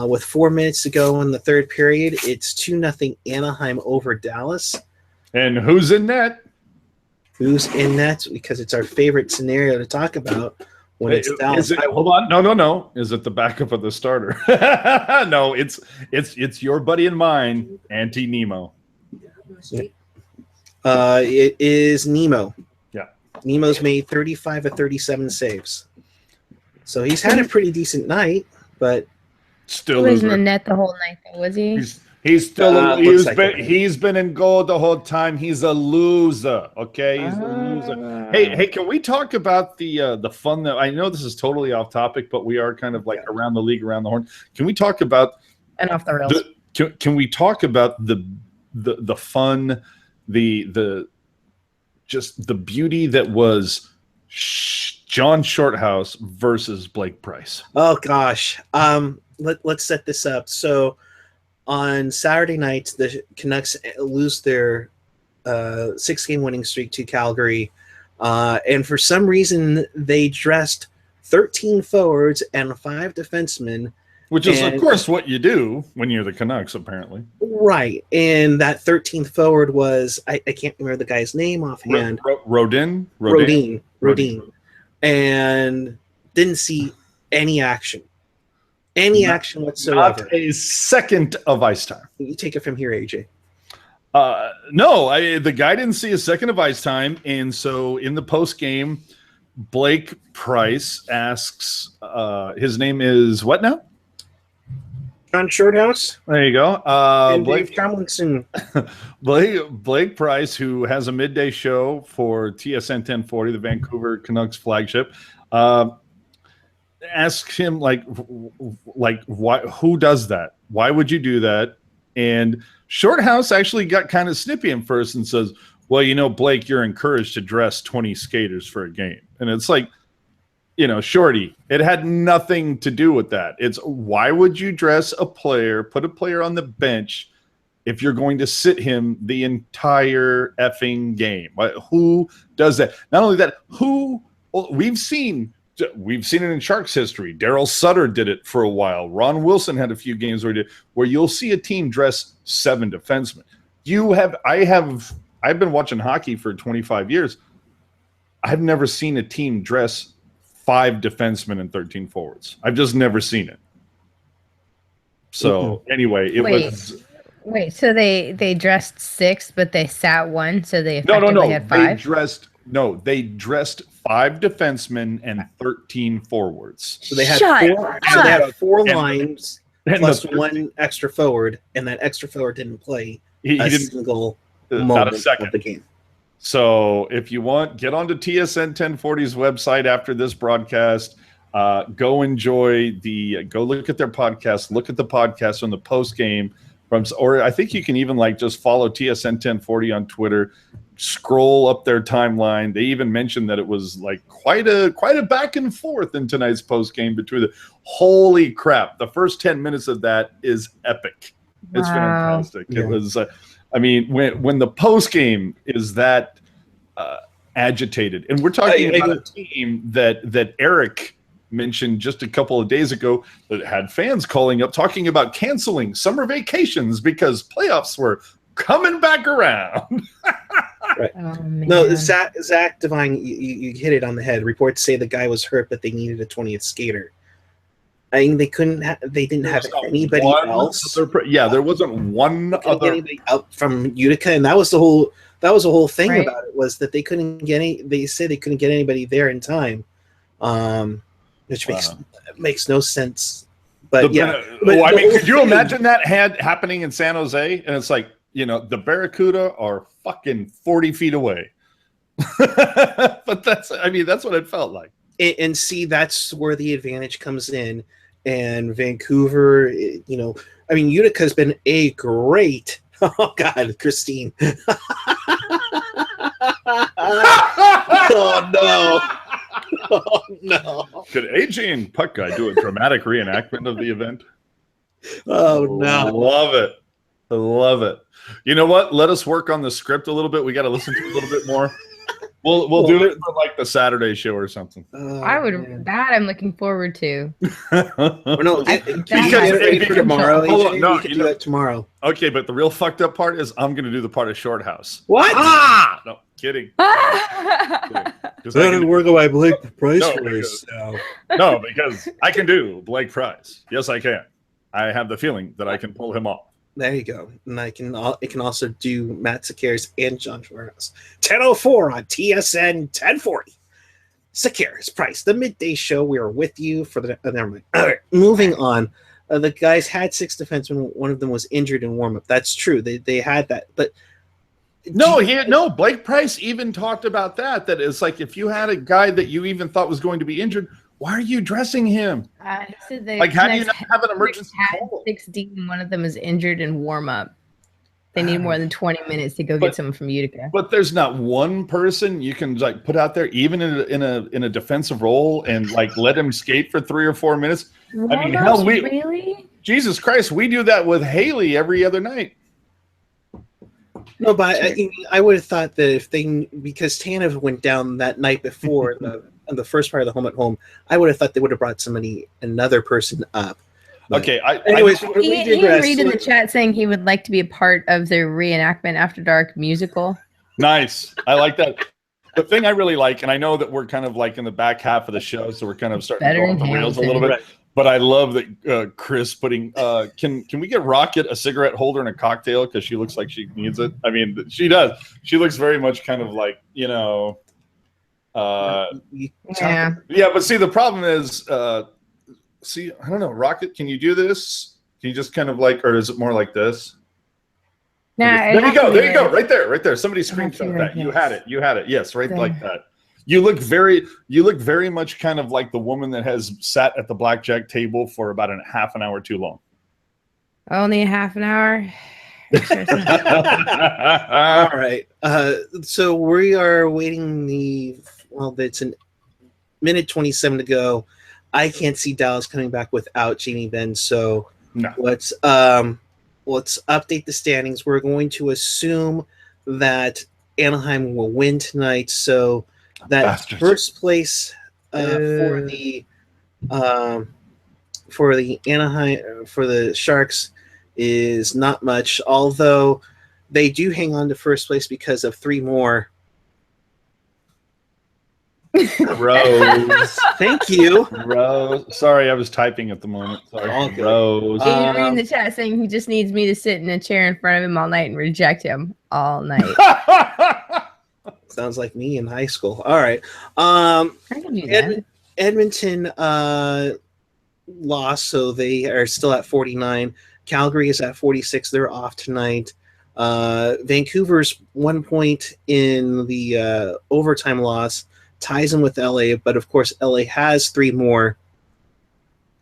with 4 minutes to go in the third period. It's 2-0 Anaheim over Dallas. And who's in net? Who's in net? Because it's our favorite scenario to talk about when it's Dallas. Hold on. No. Is it the backup of the starter? No, it's your buddy and mine, Auntie Nemo. It is Nemo. Yeah. Nemo's made 35 of 37 saves. So he's had a pretty decent night, but still he was in the net the whole night, though, was he? He's still he's been in goal the whole time. He's a loser. Okay, he's a loser. Hey, can we talk about the fun that I know this is totally off topic, but we are kind of like around the league, around the horn. Can we talk about and off the rails? Can we talk about the fun, the just the beauty that was John Shorthouse versus Blake Price? Oh gosh. let's set this up. So on Saturday night, the Canucks lose their 6-game winning streak to Calgary, and for some reason they dressed 13 forwards and 5 defensemen. Which is, of course, what you do when you're the Canucks, apparently. Right. And that 13th forward was, I can't remember the guy's name offhand. Rodin. And didn't see any action. Action whatsoever. Not a second of ice time. You take it from here, AJ. No, the guy didn't see a second of ice time. And so in the post game, Blake Price asks, his name is what now? John Shorthouse. There you go. And Blake Tomlinson. Blake Price, who has a midday show for TSN 1040, the Vancouver Canucks flagship, asks him like why? Who does that? Why would you do that? And Shorthouse actually got kind of snippy at first and says, "Well, Blake, you're encouraged to dress 20 skaters for a game," and it's like, Shorty, it had nothing to do with that. It's why would you dress a player, put a player on the bench if you're going to sit him the entire effing game? Who does that? Not only that, we've seen it in Sharks history. Daryl Sutter did it for a while. Ron Wilson had a few games where you'll see a team dress 7 defensemen. I've been watching hockey for 25 years. I've never seen a team dress 5 defensemen and 13 forwards. I've just never seen it. So anyway, it was. Wait, so they dressed 6, but they sat 1, so they effectively had 5? They dressed 5 defensemen and 13 forwards. So they had 4 lines plus 1 extra forward, and that extra forward didn't play a single moment of the game. So if you want, get onto TSN 1040's website after this broadcast. Go look at their podcast. Look at the podcast on the post game or I think you can even just follow TSN 1040 on Twitter. Scroll up their timeline. They even mentioned that it was quite a back and forth in tonight's post game between the. Holy crap! The first 10 minutes of that is epic. Wow. It's fantastic. Yeah. It was. When the post game is that agitated, and we're talking about a team that Eric mentioned just a couple of days ago that had fans calling up talking about canceling summer vacations because playoffs were coming back around. Right. Oh, no, Zach Devine, you hit it on the head. Reports say the guy was hurt, but they needed a 20th skater. I mean, they didn't have anybody else. There wasn't one other anybody out from Utica, and that was the whole thing about it, was that they couldn't get they said they couldn't get anybody there in time, which makes no sense. But could you imagine that happening in San Jose? And it's like, the Barracuda are fucking 40 feet away. But that's what it felt like. And see, that's where the advantage comes in. And Vancouver, Utica's been a great. Oh God, Christine. Oh no. Oh no. Could AJ and Puck Guy do a dramatic reenactment of the event? Oh no. I love it. You know what? Let us work on the script a little bit. We got to listen to it a little bit more. We'll do it for the Saturday show or something. I'm looking forward to. Tomorrow. You can do that tomorrow. Okay, but the real fucked up part is I'm going to do the part of Shorthouse. What? No, kidding. That didn't work on my Blake Price race. No, because I can do Blake Price. Yes, I can. I have the feeling that I can pull him off. There you go. And it can also do Matt Sekeres and John Shorthouse. 10:04 on TSN 1040. Sekeres, Price, the midday show. We are with you for the. Never mind. All right, moving on. The guys had 6 defensemen. One of them was injured in warmup. That's true. They had that, but no. Blake Price even talked about that. That it's like if you had a guy that you even thought was going to be injured, why are you dressing him? How do you not have an emergency call? 6D and one of them is injured in warm-up. They need more than 20 minutes to go get someone from Utica. But there's not one person you can put out there, even in a defensive role, and let him skate for 3 or 4 minutes. I mean, hell, really? Jesus Christ, we do that with Haley every other night. No, but I would have thought that if because Tanev went down that night before the first part of the home at home, I would have thought they would have brought another person up. But okay. Anyways, he agreed in the chat saying he would like to be a part of the reenactment After Dark musical. Nice. I like that. The thing I really like, and I know that we're kind of like in the back half of the show, so we're kind of starting to go off the rails a little bit. Right. But I love that Chris putting. Can we get Rocket a cigarette holder and a cocktail because she looks like she needs it? I mean, she does. She looks very much kind of like Yeah. But see, the problem is, I don't know, Rocket. Can you do this? Can you just kind of like, or is it more like this? Nah, there you go. There you go. Right there. Somebody screenshot that. You had it. Yes, right there. Like that. You look very much kind of like the woman that has sat at the blackjack table for about half an hour too long. Only a half an hour. All right. So we are waiting it's a minute 27 to go. I can't see Dallas coming back without Jamie Benn. So no. Let's update the standings. We're going to assume that Anaheim will win tonight. So that Bastards. First place for the Anaheim for the Sharks is not much, although they do hang on to first place because of 3 more. Rose. Thank you. Rose. Sorry, I was typing at the moment. Sorry. Okay. Rose. Adrian in the chat saying he just needs me to sit in a chair in front of him all night and reject him all night. Sounds like me in high school. All right. I can do that. Edmonton lost, so they are still at 49. Calgary is at 46. They're off tonight. Vancouver's 1 point in the overtime loss ties them with LA, but of course LA has 3 more.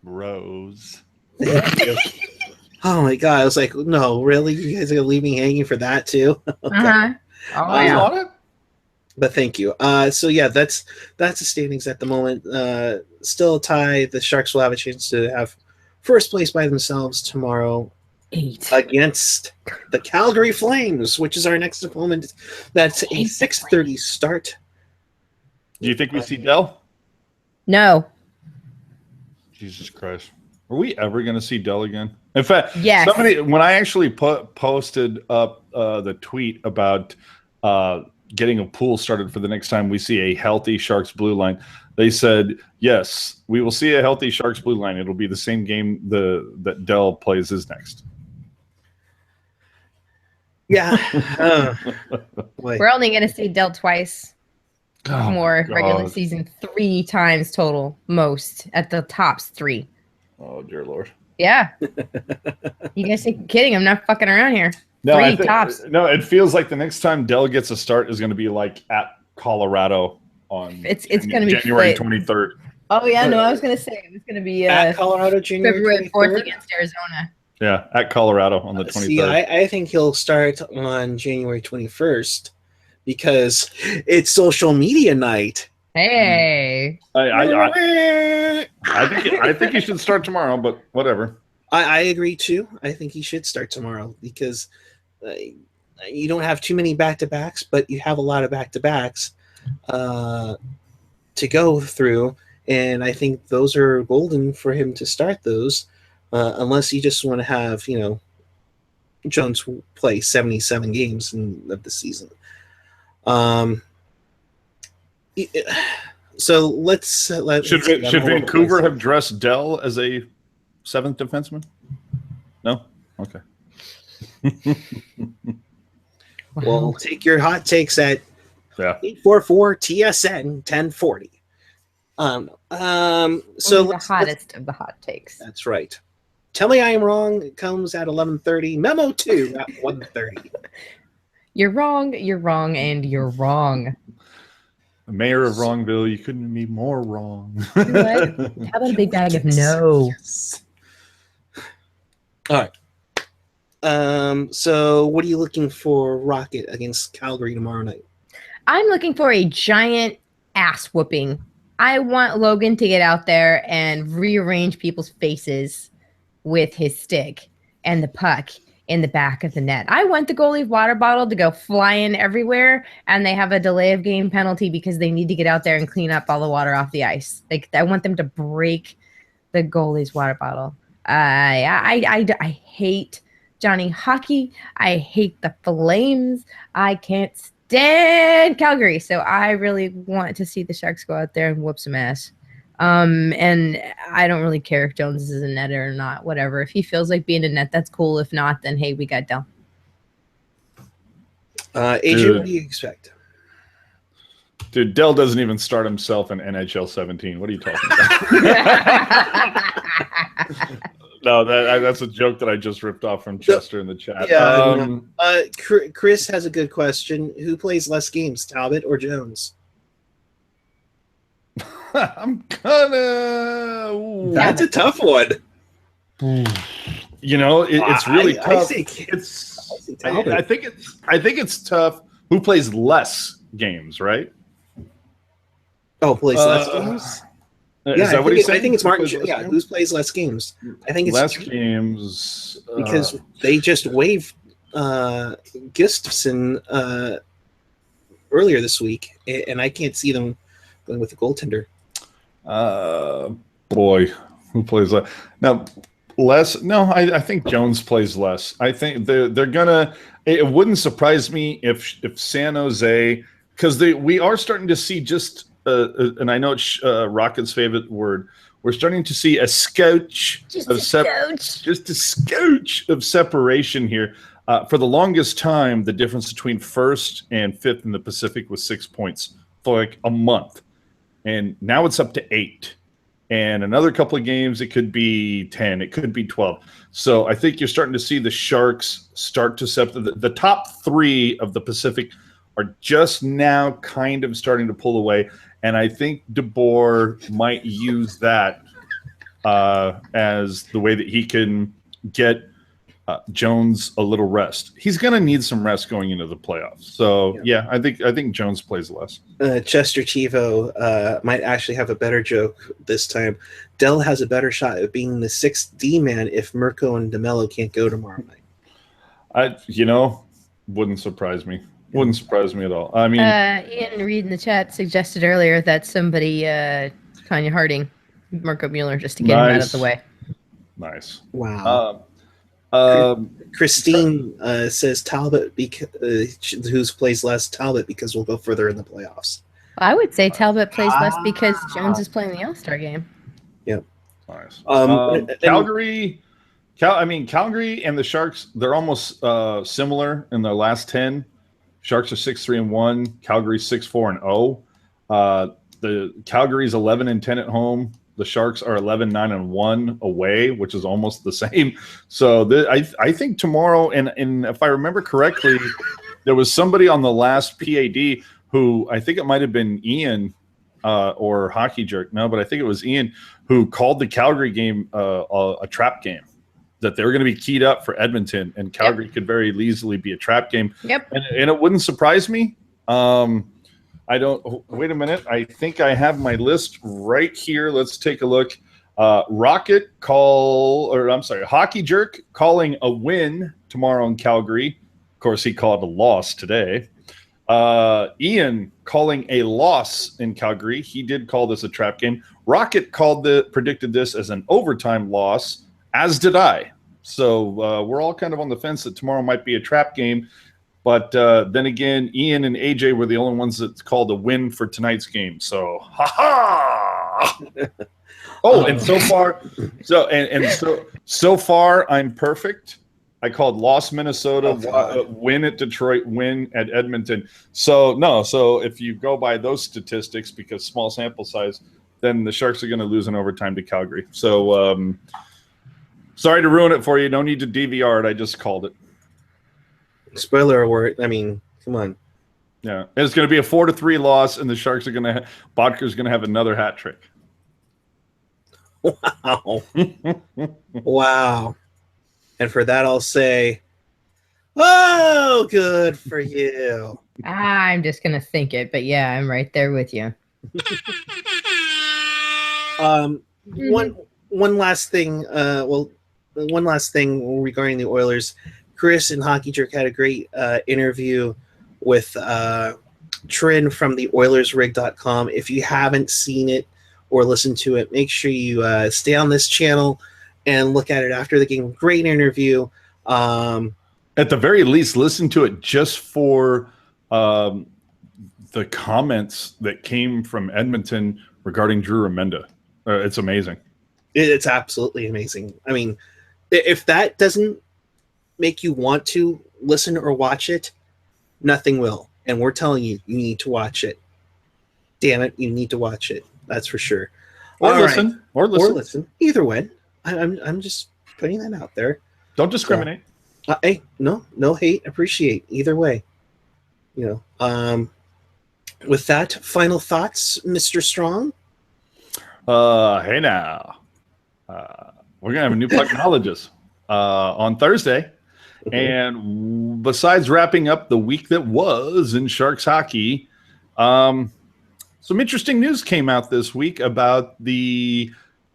Rose. Oh my god! I was like, no, really? You guys are gonna leave me hanging for that too? Okay. Oh yeah. But thank you. So yeah, that's the standings at the moment. Still a tie. The Sharks will have a chance to have first place by themselves tomorrow 8 against the Calgary Flames, which is our next opponent. That's a 6:30 start. Do you think we see Dell? No. Jesus Christ. Are we ever going to see Dell again? In fact, yes. Somebody, when I actually posted up the tweet about getting a pool started for the next time we see a healthy Sharks blue line, they said, yes, we will see a healthy Sharks blue line. It'll be the same game that Dell plays is next. Yeah. We're only going to see Dell twice. More regular season 3 times total, most at the tops 3. Oh dear Lord! Yeah, you guys think I'm kidding? I'm not fucking around here. No, 3 tops. No, it feels like the next time Dell gets a start is going to be like at Colorado on it's going to be January 23rd. Oh yeah, no, I was going to say it's going to be at Colorado February 4th against Arizona. Yeah, at Colorado on the 23rd. See, I think he'll start on January 21st. Because it's social media night. Hey, I think he should start tomorrow, but whatever. I agree too. I think he should start tomorrow because you don't have too many back-to-backs, but you have a lot of back-to-backs to go through, and I think those are golden for him to start those, unless you just want to have Jones play 77 games of the season. So let's should Vancouver have dressed Dell as a 7th defenseman? No? Okay. Well, take your hot takes at 844 TSN 1040. So the hottest of the hot takes. That's right. Tell me I am wrong. It comes at 11:30. Memo 2 at 1:30. You're wrong, and you're wrong. The mayor of Wrongville, you couldn't be more wrong. You know what? How about a big bag of no? Yes. All right. So what are you looking for Rocket against Calgary tomorrow night? I'm looking for a giant ass whooping I want Logan to get out there and rearrange people's faces with his stick and the puck in the back of the net. I want the goalie's water bottle to go flying everywhere, and they have a delay of game penalty because they need to get out there and clean up all the water off the ice. Like, I want them to break the goalie's water bottle. I hate Johnny Hockey. I hate the Flames. I can't stand Calgary. So I really want to see the Sharks go out there and whoop some ass. And I don't really care if Jones is a netter or not, whatever. If he feels like being a net, that's cool. If not, then hey, we got Dell. AJ, what do you expect? Dude, Dell doesn't even start himself in NHL 17. What are you talking about? No, that's a joke that I just ripped off from Chester in the chat. Yeah. Chris has a good question. Who plays less games, Talbot or Jones? I'm gonna. That's a tough one. You know, it's really tough. I think it's tough. Who plays less games, right? Oh, plays less games. Is that what he's saying? I think it's Martin. Yeah, who plays less games? I think it's less games because they just waived Gustafson earlier this week, and I can't see them going with the goaltender. Boy, who plays less? Now, less? No, I think Jones plays less. I think they're gonna. It wouldn't surprise me if San Jose, because we are starting to see just. And I know it's Rocket's favorite word. We're starting to see a scotch of separation here. For the longest time, the difference between first and fifth in the Pacific was 6 points for like a month, and now it's up to 8. And another couple of games, it could be 10, it could be 12. So I think you're starting to see the Sharks start to separate. The top 3 of the Pacific are just now kind of starting to pull away. And I think DeBoer might use that as the way that he can get Jones a little rest. He's going to need some rest going into the playoffs. So, yeah, I think Jones plays less. Chester Chivo might actually have a better joke this time. Dell has a better shot at being the 6th D-man if Mirko and DeMello can't go tomorrow night. Wouldn't surprise me. Wouldn't surprise me at all. I mean, Ian Reed in the chat suggested earlier that somebody, Tanya Harding, Marco Mueller, just to get him out of the way. Nice. Wow. Christine says Talbot, who plays less Talbot because we'll go further in the playoffs. Well, I would say Talbot plays less because Jones is playing the All-Star game. Yep. Nice. Calgary. Calgary and the Sharks, they're almost similar in their last 10. Sharks are 6-3-1. Calgary's 6-4-0. The Calgary's 11-10 at home. The Sharks are 11-9-1 away, which is almost the same. So I think tomorrow, and if I remember correctly, there was somebody on the last PAD who I think it might have been Ian or Hockey Jerk. No, but I think it was Ian who called the Calgary game a trap game. That they were going to be keyed up for Edmonton, and Calgary could very easily be a trap game. Yep. And it wouldn't surprise me. Wait a minute. I think I have my list right here. Let's take a look. Hockey Jerk calling a win tomorrow in Calgary. Of course, he called a loss today. Ian calling a loss in Calgary. He did call this a trap game. Rocket predicted this as an overtime loss, as did I. So we're all kind of on the fence that tomorrow might be a trap game. But then again, Ian and AJ were the only ones that called a win for tonight's game. So, ha-ha! And so far, I'm perfect. I called loss Minnesota, win at Detroit, win at Edmonton. So if you go by those statistics, because small sample size, then the Sharks are going to lose in overtime to Calgary. So, sorry to ruin it for you. No need to DVR it. I just called it. Spoiler alert. I mean, come on. Yeah, it's going to be a 4-3 loss, and the Sharks are going to. Bodker's going to have another hat trick. Wow. Wow. And for that, I'll say, oh, good for you. I'm just going to think it, but yeah, I'm right there with you. One last thing. One last thing regarding the Oilers. Chris and Hockey Jerk had a great interview with Trin from the OilersRig.com. If you haven't seen it or listened to it, make sure you stay on this channel and look at it after the game. Great interview. At the very least, listen to it just for the comments that came from Edmonton regarding Drew Remenda. It's amazing. It's absolutely amazing. I mean, if that doesn't make you want to listen or watch it, nothing will. And we're telling you, you need to watch it. Damn it, you need to watch it. That's for sure. Or listen. Or listen. Either way. I'm just putting that out there. Don't discriminate. Hey, no hate. Appreciate either way. You know. With that, final thoughts, Mr. Strong. Hey now. We're gonna have a new Pucknologist on Thursday. And besides wrapping up the week that was in Sharks hockey, some interesting news came out this week about the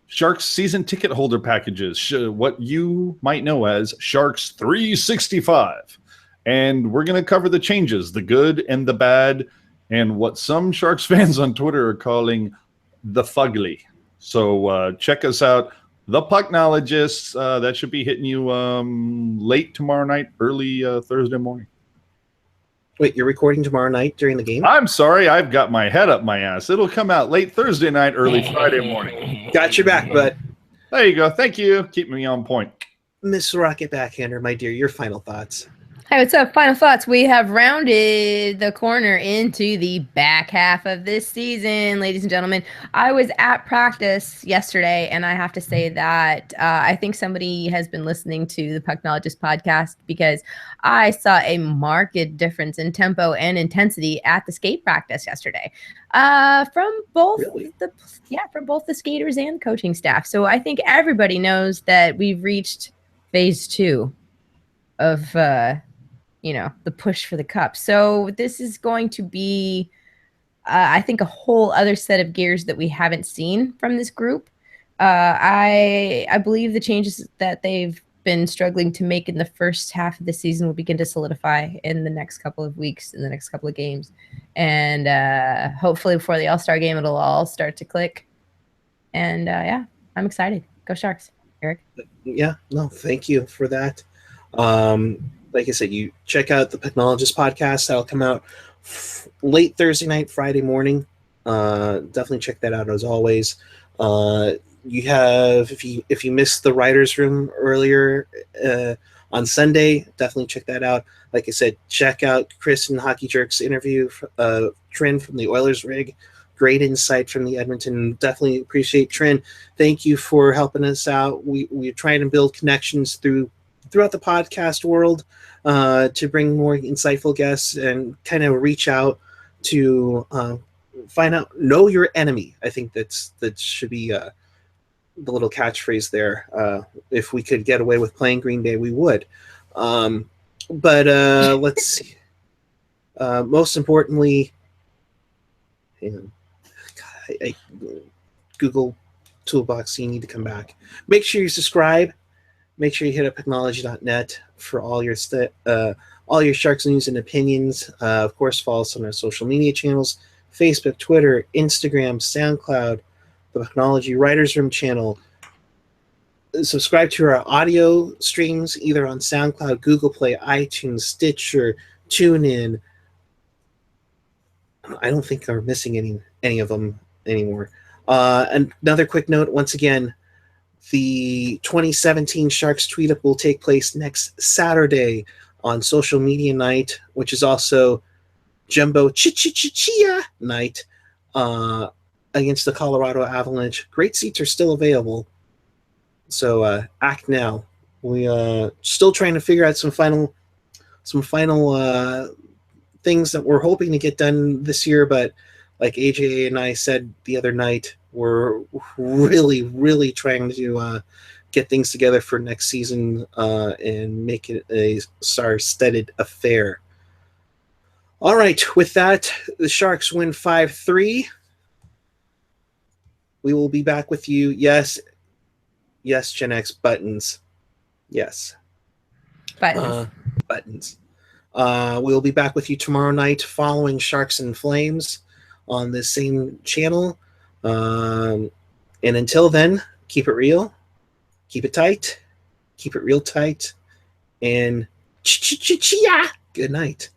Sharks season ticket holder packages, what you might know as Sharks 365. And we're going to cover the changes, the good and the bad, and what some Sharks fans on Twitter are calling the fugly. So check us out. The Pucknologists, that should be hitting you late tomorrow night, early Thursday morning. Wait, you're recording tomorrow night during the game? I'm sorry, I've got my head up my ass. It'll come out late Thursday night, early Friday morning. Got your back, bud. There you go. Thank you. Keep me on point. Miss Rocket Backhander, my dear, your final thoughts. Hey, what's up? Final thoughts. We have rounded the corner into the back half of this season, ladies and gentlemen. I was at practice yesterday, and I have to say that I think somebody has been listening to the Pucknologist podcast, because I saw a marked difference in tempo and intensity at the skate practice yesterday from both from both the skaters and coaching staff. So I think everybody knows that we've reached phase 2 of the push for the cup. So this is going to be, I think, a whole other set of gears that we haven't seen from this group. I believe the changes that they've been struggling to make in the first half of the season will begin to solidify in the next couple of weeks, in the next couple of games. And hopefully before the All-Star game, it'll all start to click. And I'm excited. Go Sharks. Eric? Yeah, no, thank you for that. Like I said, you check out the Pucknologist podcast. That'll come out late Thursday night, Friday morning. Definitely check that out as always. You have, if you missed the writers' room earlier on Sunday, definitely check that out. Like I said, check out Chris and Hockey Jerk's interview, Trin from the Oilers Rig. Great insight from the Edmonton. Definitely appreciate Trin. Thank you for helping us out. We're trying to build connections throughout the podcast world to bring more insightful guests and kind of reach out to find out, know your enemy. I think that should be the little catchphrase there. If we could get away with playing Green Bay, we would. But let's see. Most importantly, Google Toolbox, you need to come back. Make sure you subscribe. Make sure you hit up Pucknology.net for all your Sharks news and opinions. Of course, follow us on our social media channels: Facebook, Twitter, Instagram, SoundCloud, the Pucknology Writers Room channel. Subscribe to our audio streams either on SoundCloud, Google Play, iTunes, Stitcher, TuneIn. I don't think we're missing any of them anymore. Another quick note, once again, the 2017 Sharks Tweet Up will take place next Saturday on Social Media Night, which is also Jumbo Chia Night against the Colorado Avalanche. Great seats are still available, so act now. We still trying to figure out some final things that we're hoping to get done this year, but like AJ and I said the other night, we're really, really trying to get things together for next season and make it a star-studded affair. All right, with that, the Sharks win 5-3. We will be back with you. Yes, Gen X buttons. Yes. Buttons. We'll be back with you tomorrow night following Sharks and Flames on this same channel. And until then, keep it real, keep it tight, keep it real tight, and good night.